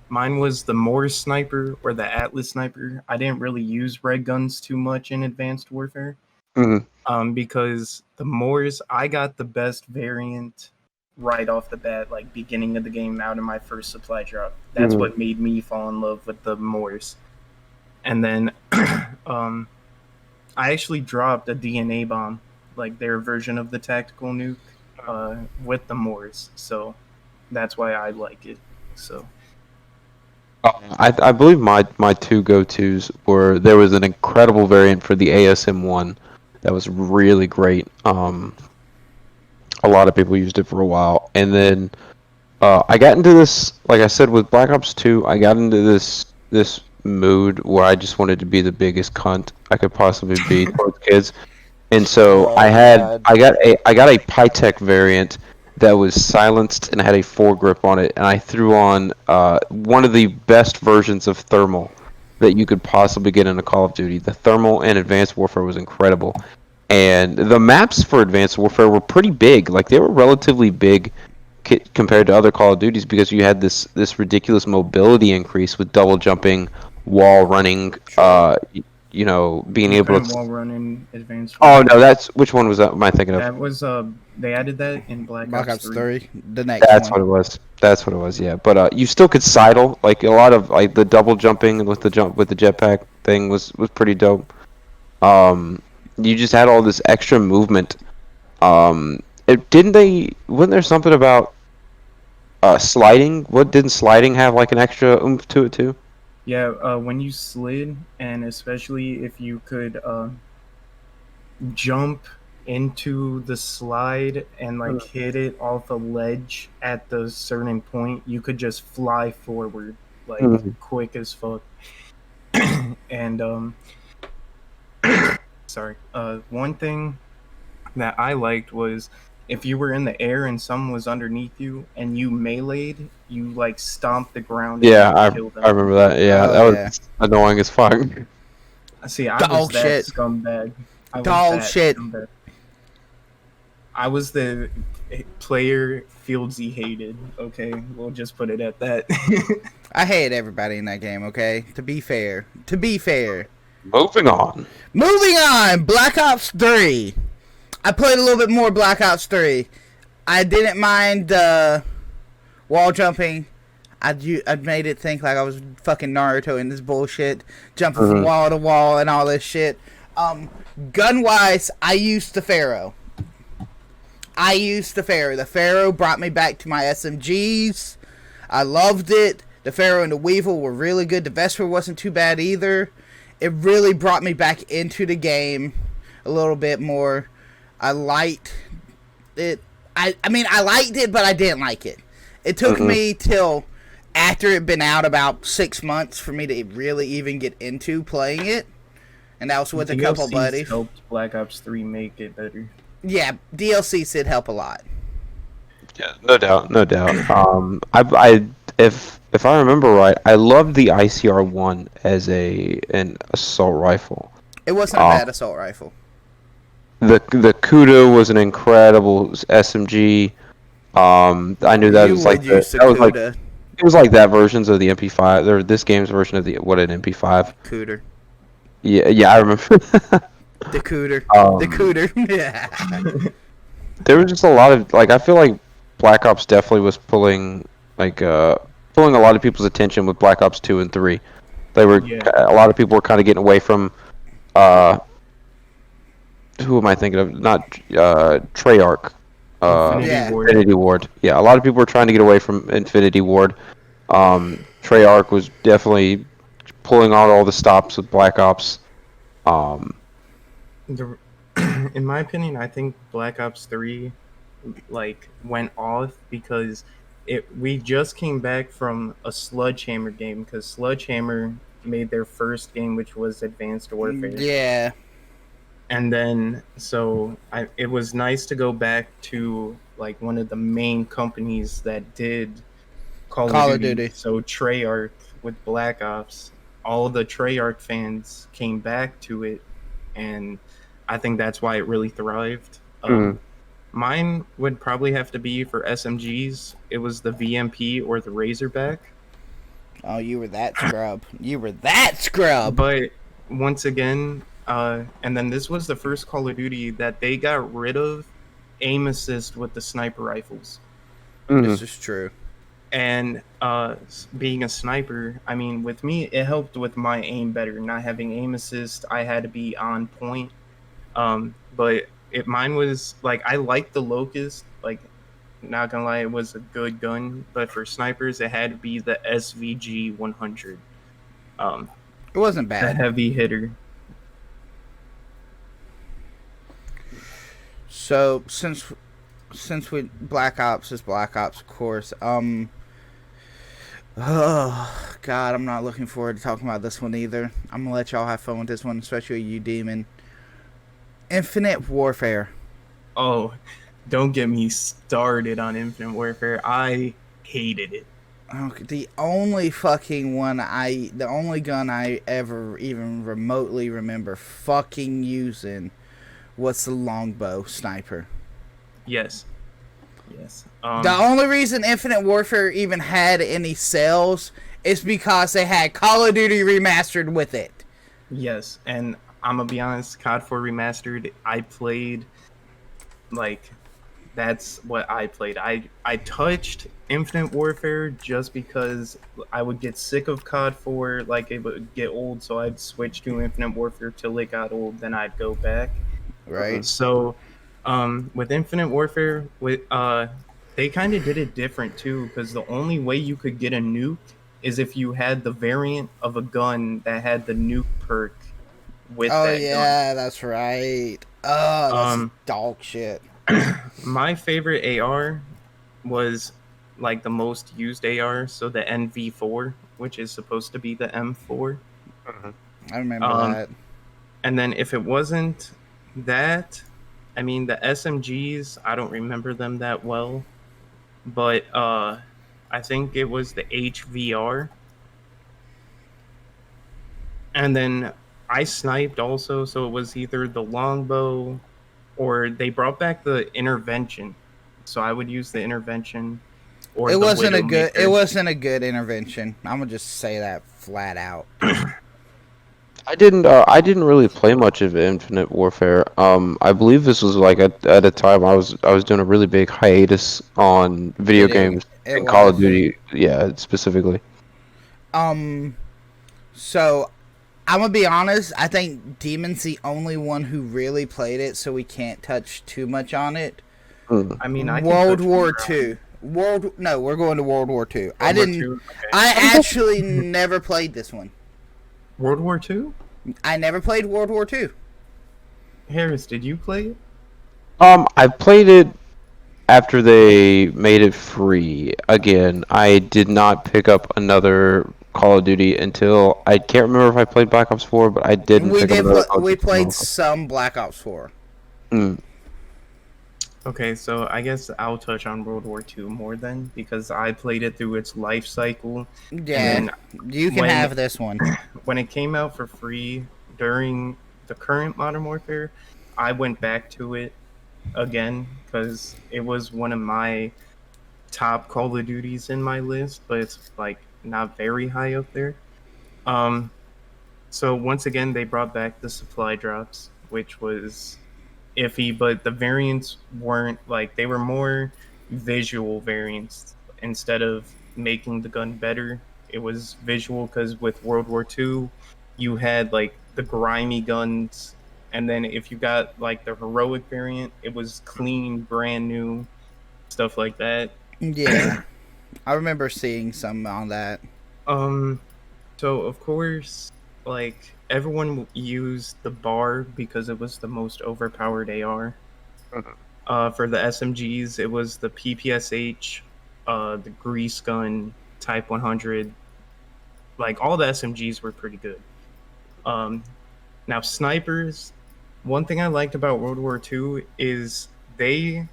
Mine was the Morse sniper or the Atlas sniper. I didn't really use red guns too much in Advanced Warfare. Mm-hmm. Because the Morse, I got the best variant right off the bat, like beginning of the game out of my first supply drop. That's what made me fall in love with the Morse. And then I actually dropped a DNA bomb, like their version of the tactical nuke, with the Morse. So that's why I like it. So I believe my two go-tos were, there was an incredible variant for the ASM-1 that was really great. A lot of people used it for a while, and then I got into this, like I said, with Black Ops 2. I got into this mood where I just wanted to be the biggest cunt I could possibly be towards kids, and so I got a Pytech variant that was silenced and had a foregrip on it, and I threw on one of the best versions of thermal that you could possibly get in a Call of Duty. The thermal in Advanced Warfare was incredible. And the maps for Advanced Warfare were pretty big. Like, they were relatively big compared to other Call of Duties because you had this ridiculous mobility increase with double jumping, wall running, being able to... wall running Advanced Warfare. Oh, no, that's... Which one was that? Am I thinking of? That was... they added that in Black Ops 3. The next That's what it was. That's what it was, yeah. But you still could sidle. Like, a lot of, like, the double jumping with the jetpack thing was pretty dope. You just had all this extra movement. Wasn't there something about sliding? Didn't sliding have like an extra oomph to it too? Yeah, when you slid, and especially if you could jump into the slide and like hit it off a ledge at the certain point, you could just fly forward like quick as fuck. And sorry. One thing that I liked was if you were in the air and someone was underneath you and you meleeed, you like stomped the ground. Yeah, I remember that. Yeah, that was annoying as fuck. See, I was that scumbag. I was the player Fieldsy hated. Okay, we'll just put it at that. I hate everybody in that game. Okay, to be fair. Moving on. Black Ops 3. I played a little bit more Black Ops 3. I didn't mind wall jumping. I made it think like I was fucking Naruto in this bullshit, jumping from wall to wall and all this shit. Gun wise, I used the Pharaoh. The Pharaoh brought me back to my SMGs. I loved it. The Pharaoh and the Weevil were really good. The Vesper wasn't too bad either. It really brought me back into the game a little bit more. I liked I mean, I liked it, but I didn't like it. It took me till after it'd been out about 6 months for me to really even get into playing it, and that was with a couple DLCs buddies. helped Black Ops 3 make it better. Yeah, DLCs did help a lot. Yeah, no doubt, no doubt. If I remember right, I loved the ICR-1 as an assault rifle. It wasn't a bad assault rifle. The CUDA was an incredible SMG. I knew that You was like would use the that was like CUDA. it was like that versions of the MP5 or this game's version of the what an MP5. Cooter. Yeah, I remember. The cooter. Um, The cooter. Yeah. There was just a lot of like I feel like Black Ops definitely was pulling a lot of people's attention with Black Ops 2 and 3. They were a lot of people were kind of getting away from who am I thinking of? Not Treyarch. Infinity Ward. Yeah, a lot of people were trying to get away from Infinity Ward. Treyarch was definitely pulling out all the stops with Black Ops. In my opinion, I think Black Ops 3 like went off because we just came back from a Sledgehammer game because Sledgehammer made their first game, which was Advanced Warfare. Yeah. And then it was nice to go back to like one of the main companies that did Call of Duty. So Treyarch with Black Ops, all the Treyarch fans came back to it, and I think that's why it really thrived. Mine would probably have to be for SMGs. It was the VMP or the Razorback. Oh, you were that scrub. You were that scrub. But once again, and then this was the first Call of Duty that they got rid of aim assist with the sniper rifles. This is true. And being a sniper, I mean, with me, it helped with my aim better. Not having aim assist, I had to be on point. But mine was like I liked the Locust. Like, not gonna lie, it was a good gun. But for snipers, it had to be the SVG 100. It wasn't bad. The heavy hitter. So since we Black Ops is Black Ops, of course. Oh God, I'm not looking forward to talking about this one either. I'm gonna let y'all have fun with this one, especially you, Demon. Infinite Warfare. Oh, don't get me started on Infinite Warfare. I hated it. Okay, the only gun I ever even remotely remember fucking using was the longbow sniper. Yes. The only reason Infinite Warfare even had any sales is because they had Call of Duty Remastered with it. Yes, and I'm gonna be honest, COD 4 Remastered, I played, like, that's what I played. I touched Infinite Warfare just because I would get sick of COD 4, like, it would get old, so I'd switch to Infinite Warfare till it got old, then I'd go back. Right. So, with Infinite Warfare, they kind of did it different, too, because the only way you could get a nuke is if you had the variant of a gun that had the nuke perk with that gun. Oh, yeah, that's right. Oh, that's dog shit. My favorite AR was, like, the most used AR, so the NV4, which is supposed to be the M4. I remember that. And then if it wasn't that, I mean, the SMGs, I don't remember them that well, but I think it was the HVR. And then I sniped also, so it was either the longbow or they brought back the intervention. So I would use the intervention or It wasn't a good intervention. I'm gonna just say that flat out. I didn't really play much of Infinite Warfare. I believe this was like at a time I was doing a really big hiatus on video games and Call of Duty, yeah, specifically. So I'm gonna be honest, I think Demon's the only one who really played it, so we can't touch too much on it. I mean, World War II. No, we're going to World War II. I actually never played this one. World War II? I never played World War II. Harris, did you play it? I played it after they made it free again, I did not pick up another Call of Duty until I can't remember if I played Black Ops 4, but I didn't We pick up did. another Call of We Duty. played some Black Ops 4. Mm. Okay, so I guess I'll touch on World War II more then, because I played it through its life cycle. Yeah, And you can when- have this one. when it came out for free during the current Modern Warfare, I went back to it again because it was one of my top Call of Duties in my list, but it's like not very high up there. Um, so once again, they brought back the supply drops, which was iffy, but the variants weren't like they were more visual variants instead of making the gun better. It was visual because with World War II, you had like the grimy guns, and then if you got like the heroic variant, it was clean, brand new stuff like that. Yeah, I remember seeing some on that. Um, so of course, like everyone used the bar because it was the most overpowered AR. For the SMGs, it was the PPSH, the Grease Gun, Type 100. Like all the SMGs were pretty good. Um, Now snipers, one thing I liked about World War II is they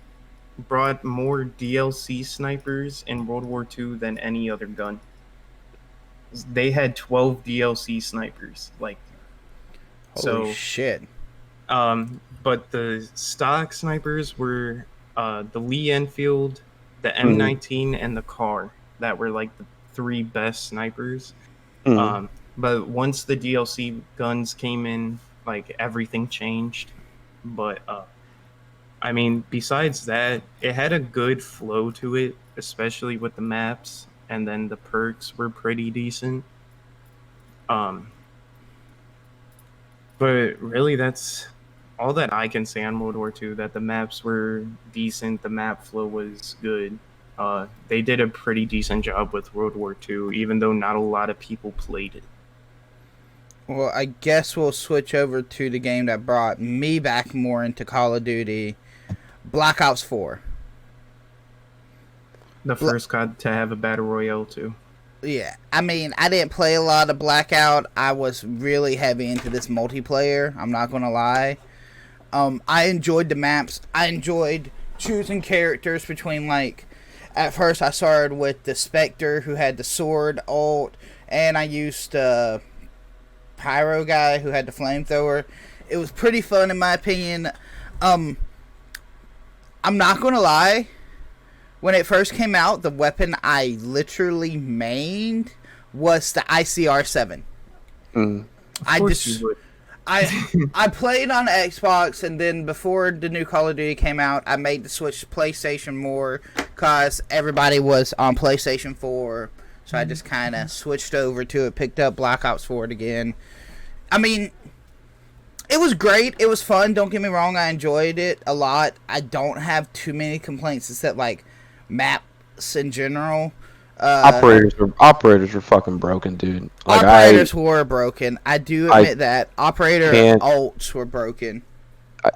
brought more DLC snipers in World War II than any other gun. They had 12 DLC snipers, like Holy so. shit! But the stock snipers were the Lee Enfield, the M19, and the car that were like the three best snipers. Mm. But once the DLC guns came in, like everything changed. But I mean, besides that, it had a good flow to it, especially with the maps, and then the perks were pretty decent. Um, but really, that's all that I can say on World War II. That the maps were decent, the map flow was good. They did a pretty decent job with World War II, even though not a lot of people played it. Well, I guess we'll switch over to the game that brought me back more into Call of Duty, Black Ops 4. The first COD to have a battle royale too. Yeah, I mean, I didn't play a lot of Blackout. I was really heavy into this multiplayer. I'm not gonna lie. I enjoyed the maps. I enjoyed choosing characters between like. At first, I started with the Spectre, who had the sword ult, and I used Pyro guy, who had the flamethrower. It was pretty fun, in my opinion. I'm not gonna lie. When it first came out, the weapon I literally mained was the ICR-7. Mm. I played on Xbox, and then before the new Call of Duty came out, I made the switch to PlayStation more because everybody was on PlayStation 4. So I just kind of switched over to it, picked up Black Ops 4 again. I mean, it was great. It was fun. Don't get me wrong. I enjoyed it a lot. I don't have too many complaints except like maps in general. Operators were fucking broken, dude. Like Operators were broken. I do admit that. Operator ults were broken.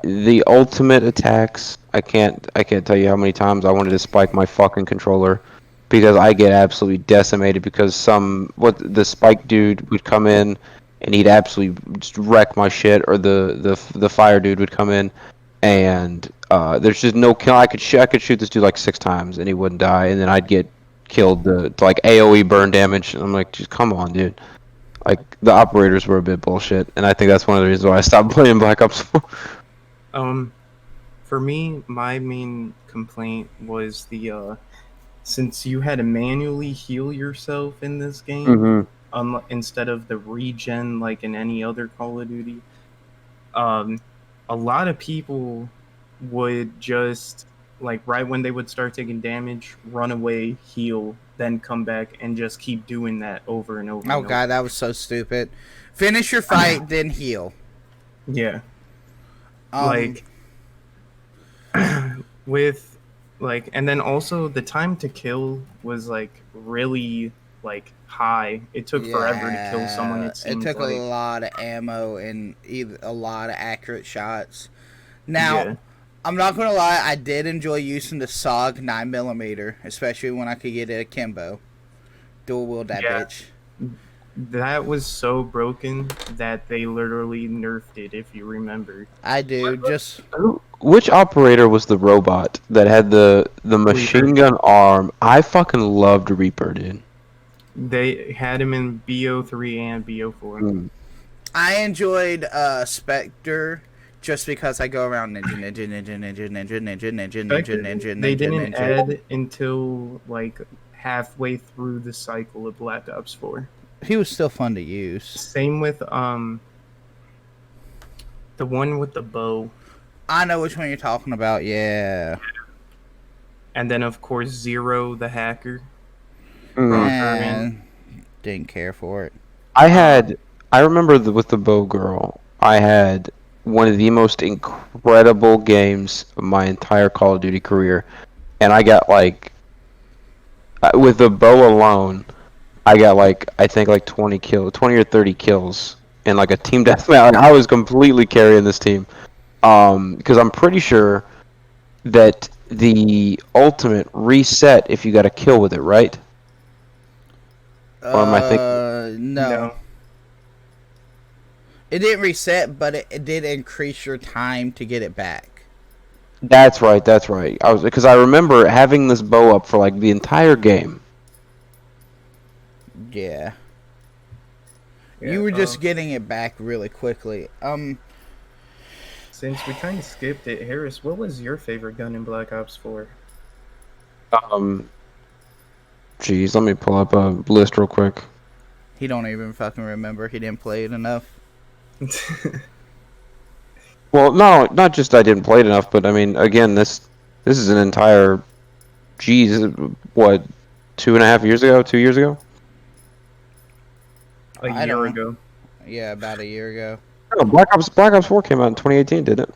The ultimate attacks, I can't tell you how many times I wanted to spike my fucking controller because I get absolutely decimated because the spike dude would come in and he'd absolutely just wreck my shit, or the fire dude would come in and there's just no kill. I could shoot this dude like 6 times and he wouldn't die, and then I'd get killed to like AoE burn damage. I'm like, just come on, dude. Like, the operators were a bit bullshit, and I think that's one of the reasons why I stopped playing Black Ops 4. For me, my main complaint was the since you had to manually heal yourself in this game, instead of the regen like in any other Call of Duty, a lot of people would just like right when they would start taking damage, run away, heal, then come back and just keep doing that over and over. Oh god, that was so stupid. Finish your fight, then heal. Yeah. Like with like, and then also the time to kill was like really like high. It took forever to kill someone. It took like a lot of ammo and a lot of accurate shots. Now, I'm not gonna lie, I did enjoy using the SOG 9mm, especially when I could get it akimbo. Dual wield that Yeah. bitch. That was so broken that they literally nerfed it, if you remember. I do, just... Which operator was the robot that had the machine gun arm? I fucking loved Reaper, dude. They had him in BO3 and BO4. Mm. I enjoyed Spectre just because I go around ninja. They didn't add until like halfway through the cycle of Black Ops 4. He was still fun to use. Same with the one with the bow. I know which one you're talking about, yeah. And then of course Zero the hacker. And didn't care for it. I remember with the bow girl, I had one of the most incredible games of my entire Call of Duty career, and I got like, with the bow alone, I got like, I think like 20 or 30 kills in like a team deathmatch. I was completely carrying this team, because I'm pretty sure that the ultimate reset if you got a kill with it, right? Or am I thinking? No. It didn't reset, but it did increase your time to get it back. That's right. Because I remember having this bow up for like the entire game. Yeah. You were just getting it back really quickly. Since we kind of skipped it, Harris, what was your favorite gun in Black Ops 4? Geez, let me pull up a list real quick. He don't even fucking remember. He didn't play it enough. Well, no, not just I didn't play it enough, but I mean, again, this is an entire, geez, what, 2.5 years ago, 2 years ago? A year ago. Yeah, about a year ago. Oh, Black Ops 4 came out in 2018, didn't it?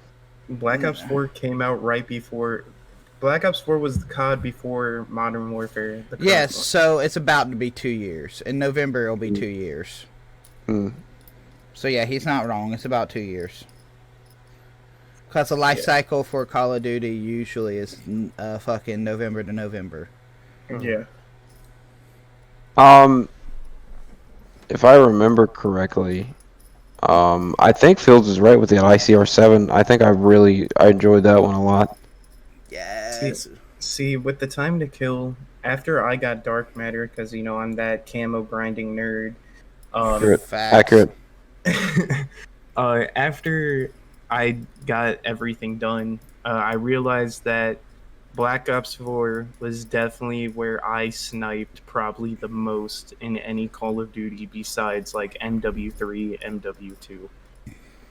Black Ops 4 came out right before. Black Ops 4 was the COD before Modern Warfare. Yes, so it's about to be 2 years. In November, it'll be 2 years. So yeah, he's not wrong. It's about 2 years. Because the life cycle for Call of Duty usually is fucking November to November. Yeah. If I remember correctly, I think Fields is right with the ICR-7. I think I enjoyed that one a lot. Yes. See, with the time to kill, after I got Dark Matter, because, you know, I'm that camo grinding nerd. Accurate. After I got everything done, I realized that Black Ops 4 was definitely where I sniped probably the most in any Call of Duty besides like MW3, MW2,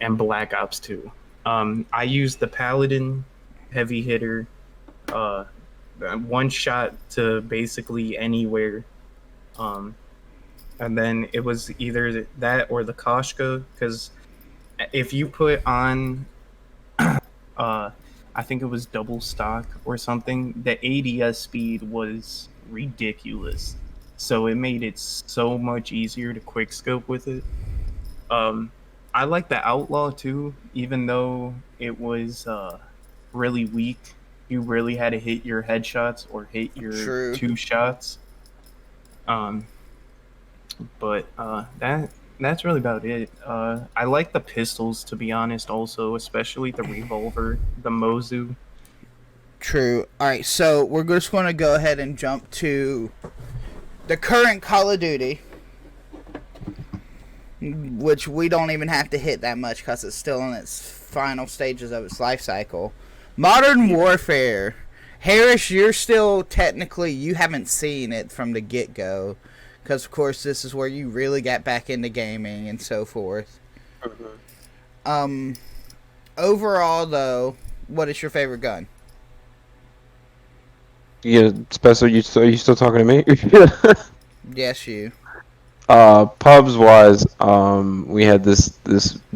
and Black Ops 2. I used the Paladin heavy hitter, one shot to basically anywhere. And then it was either that or the Koshka, because if you put on I think it was double stock or something, the ADS speed was ridiculous. So it made it so much easier to quickscope with it. I like the Outlaw too, even though it was really weak. You really had to hit your headshots or hit your 2 shots. But that's really about it. I like the pistols, to be honest, also, especially the revolver, the Mozu. True. Alright, so we're just going to go ahead and jump to the current Call of Duty, which we don't even have to hit that much because it's still in its final stages of its life cycle. Modern Warfare. Harris, you're still technically, you haven't seen it from the get-go. Because, of course, this is where you really got back into gaming and so forth. Overall, though, what is your favorite gun? Yeah, Spencer, are you still talking to me? Yes, you. Pubs wise, we had this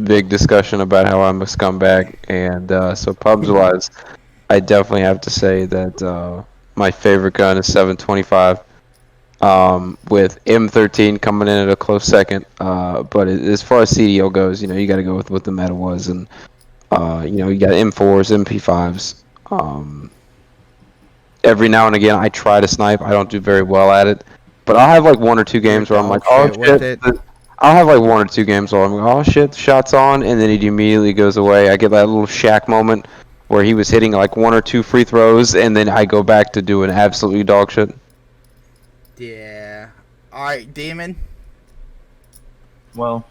big discussion about how I'm a scumbag, and so pubs wise, I definitely have to say that my favorite gun is 725. With M13 coming in at a close second. But as far as CDO goes, you know, you got to go with what the meta was. And You got M4s, MP5s. Every now and again, I try to snipe. I don't do very well at it, but I'll have like one or two You're games where I'm like, dog oh shit with shit. it. I'll have like one or two games where I'm like, oh shit, the shot's on, and then it immediately goes away. I get that little Shaq moment where he was hitting like one or two free throws, and then I go back to doing absolutely dog shit. Yeah. Alright, Demon. Well,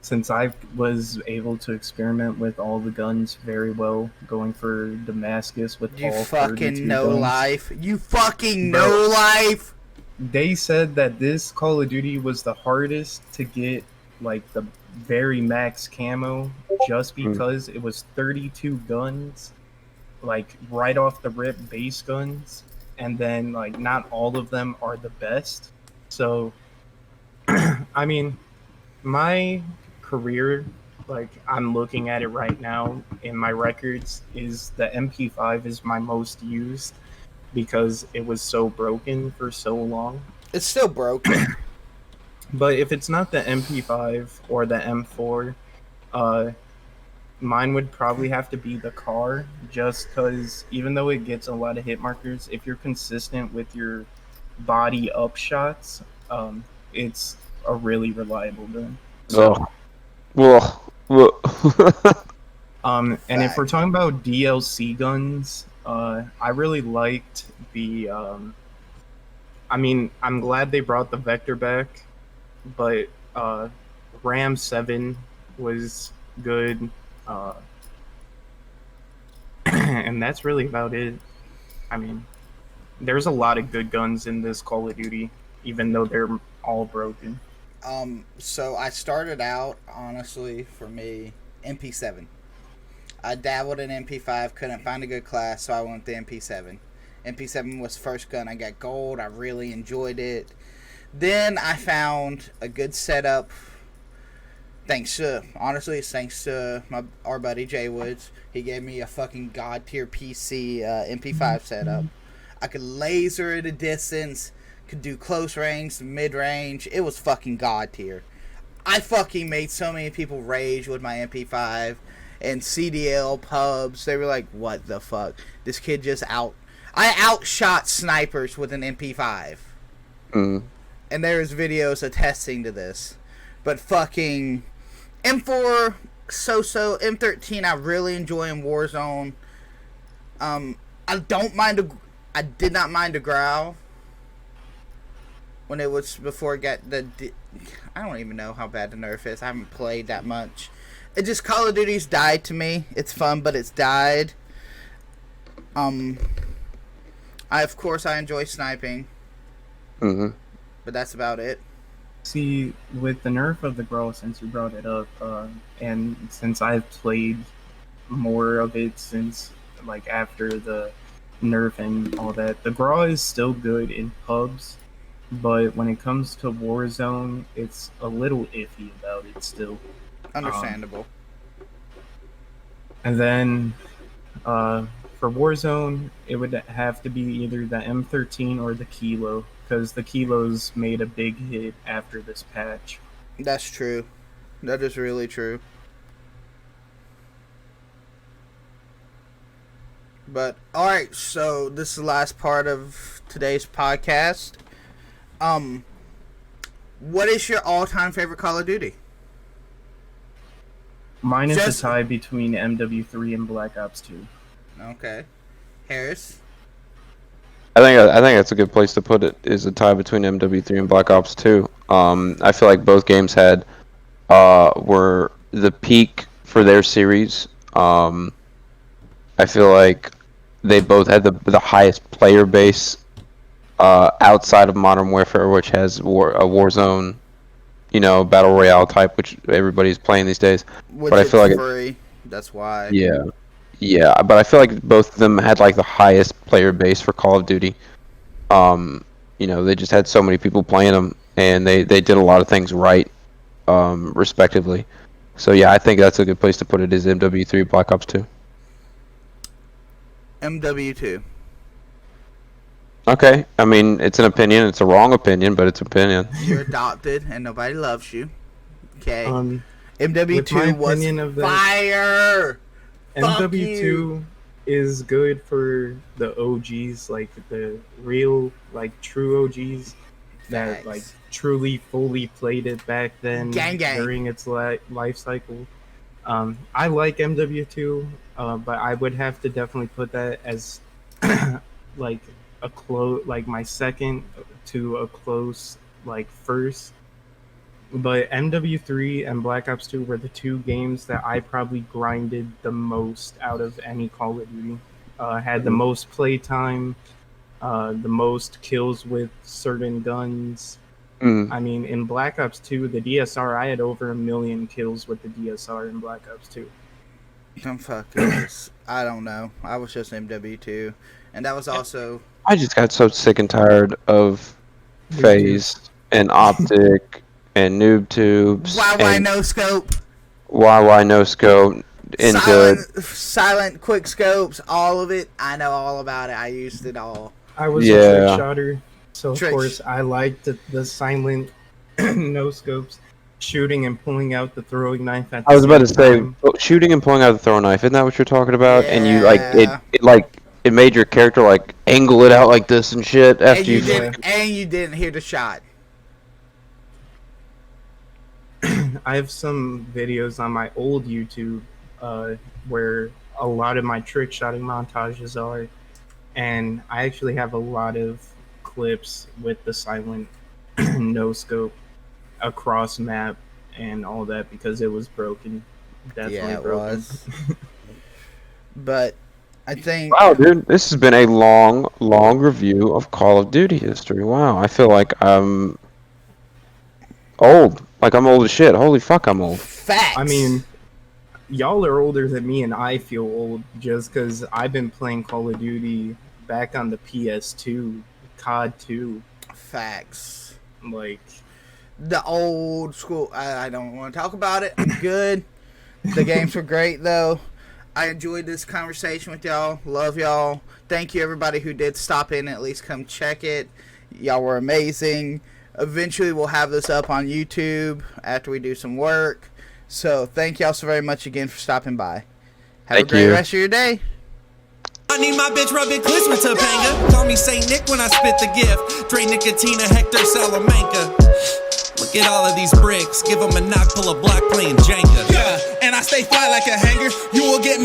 since I was able to experiment with all the guns very well, going for Damascus with You all fucking 32 no guns, life. You fucking Bro. no life. they said that this Call of Duty was the hardest to get, like, the very max camo, just because it was 32 guns, like, right off the rip base guns, and then, like, not all of them are the best. So, I mean, my career, like, I'm looking at it right now in my records, is the MP5 is my most used because it was so broken for so long. It's still broken. But if it's not the MP5 or the M4, mine would probably have to be the car, just because even though it gets a lot of hit markers, if you're consistent with your body up shots, it's a really reliable gun. So, and if we're talking about DLC guns, I really liked the. I mean, I'm glad they brought the Vector back, but Ram 7 was good, and that's really about it. I mean, there's a lot of good guns in this Call of Duty, even though they're all broken. So I started out, honestly, for me, MP7. I dabbled in MP5, couldn't find a good class, so I went to MP7. MP7 was the first gun. I got gold. I really enjoyed it. Then I found a good setup. Thanks to our buddy Jay Woods. He gave me a fucking god tier PC MP5 setup. I could laser at a distance, could do close range, mid range. It was fucking god tier. I fucking made so many people rage with my MP5 and CDL pubs. They were like, "What the fuck? This kid just I outshot snipers with an MP5." And there's videos attesting to this. But fucking M4, so-so. M13, I really enjoy in Warzone. I did not mind a growl when it was before it got I don't even know how bad the nerf is. I haven't played that much. It just, Call of Duty's died to me. It's fun, but it's died. Of course I enjoy sniping. But that's about it. See, with the nerf of the growl, since you brought it up, and since I've played more of it since, like, after the nerf and all that, the growl is still good in pubs, but when it comes to Warzone, it's a little iffy about it still. Understandable. And then, for Warzone, it would have to be either the M13 or the Kilo, because the Kilos made a big hit after this patch. That's true. That is really true. But, alright, so this is the last part of today's podcast. What is your all-time favorite Call of Duty? Mine is a tie between MW3 and Black Ops 2. Okay. Harris? I think that's a good place to put it. Is a tie between MW3 and Black Ops 2. I feel like both games were the peak for their series. I feel like they both had the highest player base outside of Modern Warfare, which has a Warzone, battle royale type, which everybody's playing these days. Which but I feel like free. That's why. Yeah, but I feel like both of them had like the highest player base for Call of Duty. They just had so many people playing them, and they did a lot of things right, respectively. So yeah, I think that's a good place to put it. Is MW3 Black Ops 2? MW2. Okay, I mean it's an opinion. It's a wrong opinion, but it's opinion. You're adopted, and nobody loves you. Okay. MW2 was opinion of that, fire. MW2 is good for the OGs, like the real, like true OGs that Facts. like truly fully played it back then Gang, gang. during its life cycle. I like MW2, but I would have to definitely put that as like like my second to a close like first. But MW3 and Black Ops 2 were the two games that I probably grinded the most out of any Call of Duty. Had the most playtime, the most kills with certain guns. I mean, in Black Ops 2, the DSR, I had over 1 million kills with the DSR in Black Ops 2. I'm fucking this. I don't know. I was just MW2. And that was also... I just got so sick and tired of Phase and Optic and Noob Tubes YY and no scope. YY no scope into Silent quick scopes, all of it. I know all about it. I used it all. I was a trick shotter, so of course I liked the silent no scopes, shooting and pulling out the throwing knife at the I was about to say, time. shooting and pulling out the throwing knife, isn't that what you're talking about? Yeah. And you it made your character like angle it out like this and shit after And you didn't hear the shot. I have some videos on my old YouTube where a lot of my trick shotting montages are, and I actually have a lot of clips with the silent no scope across map and all that because it was broken. Definitely broken. Was. But I think... Wow, dude, this has been a long review of Call of Duty history. Wow, I feel like I'm old. Like I'm old as shit. Holy fuck, I'm old. Facts. I mean, y'all are older than me, and I feel old just because I've been playing Call of Duty back on the PS2, COD 2. Facts. Like the old school. I don't want to talk about it. I'm good. The games were great though. I enjoyed this conversation with y'all. Love y'all. Thank you everybody who did stop in and at least come check it. Y'all were amazing. Eventually we'll have this up on YouTube after we do some work. So thank y'all so very much again for stopping by. Have a great rest of your day. I need my bitch rubbing clits with Topanga. Call me Saint Nick when I spit the gift. Dre Nicotina, Hector Salamanca. Look at all of these bricks. Give them a knock, pull a block playing Jenga. Yeah, and I stay fly like a hanger. You will get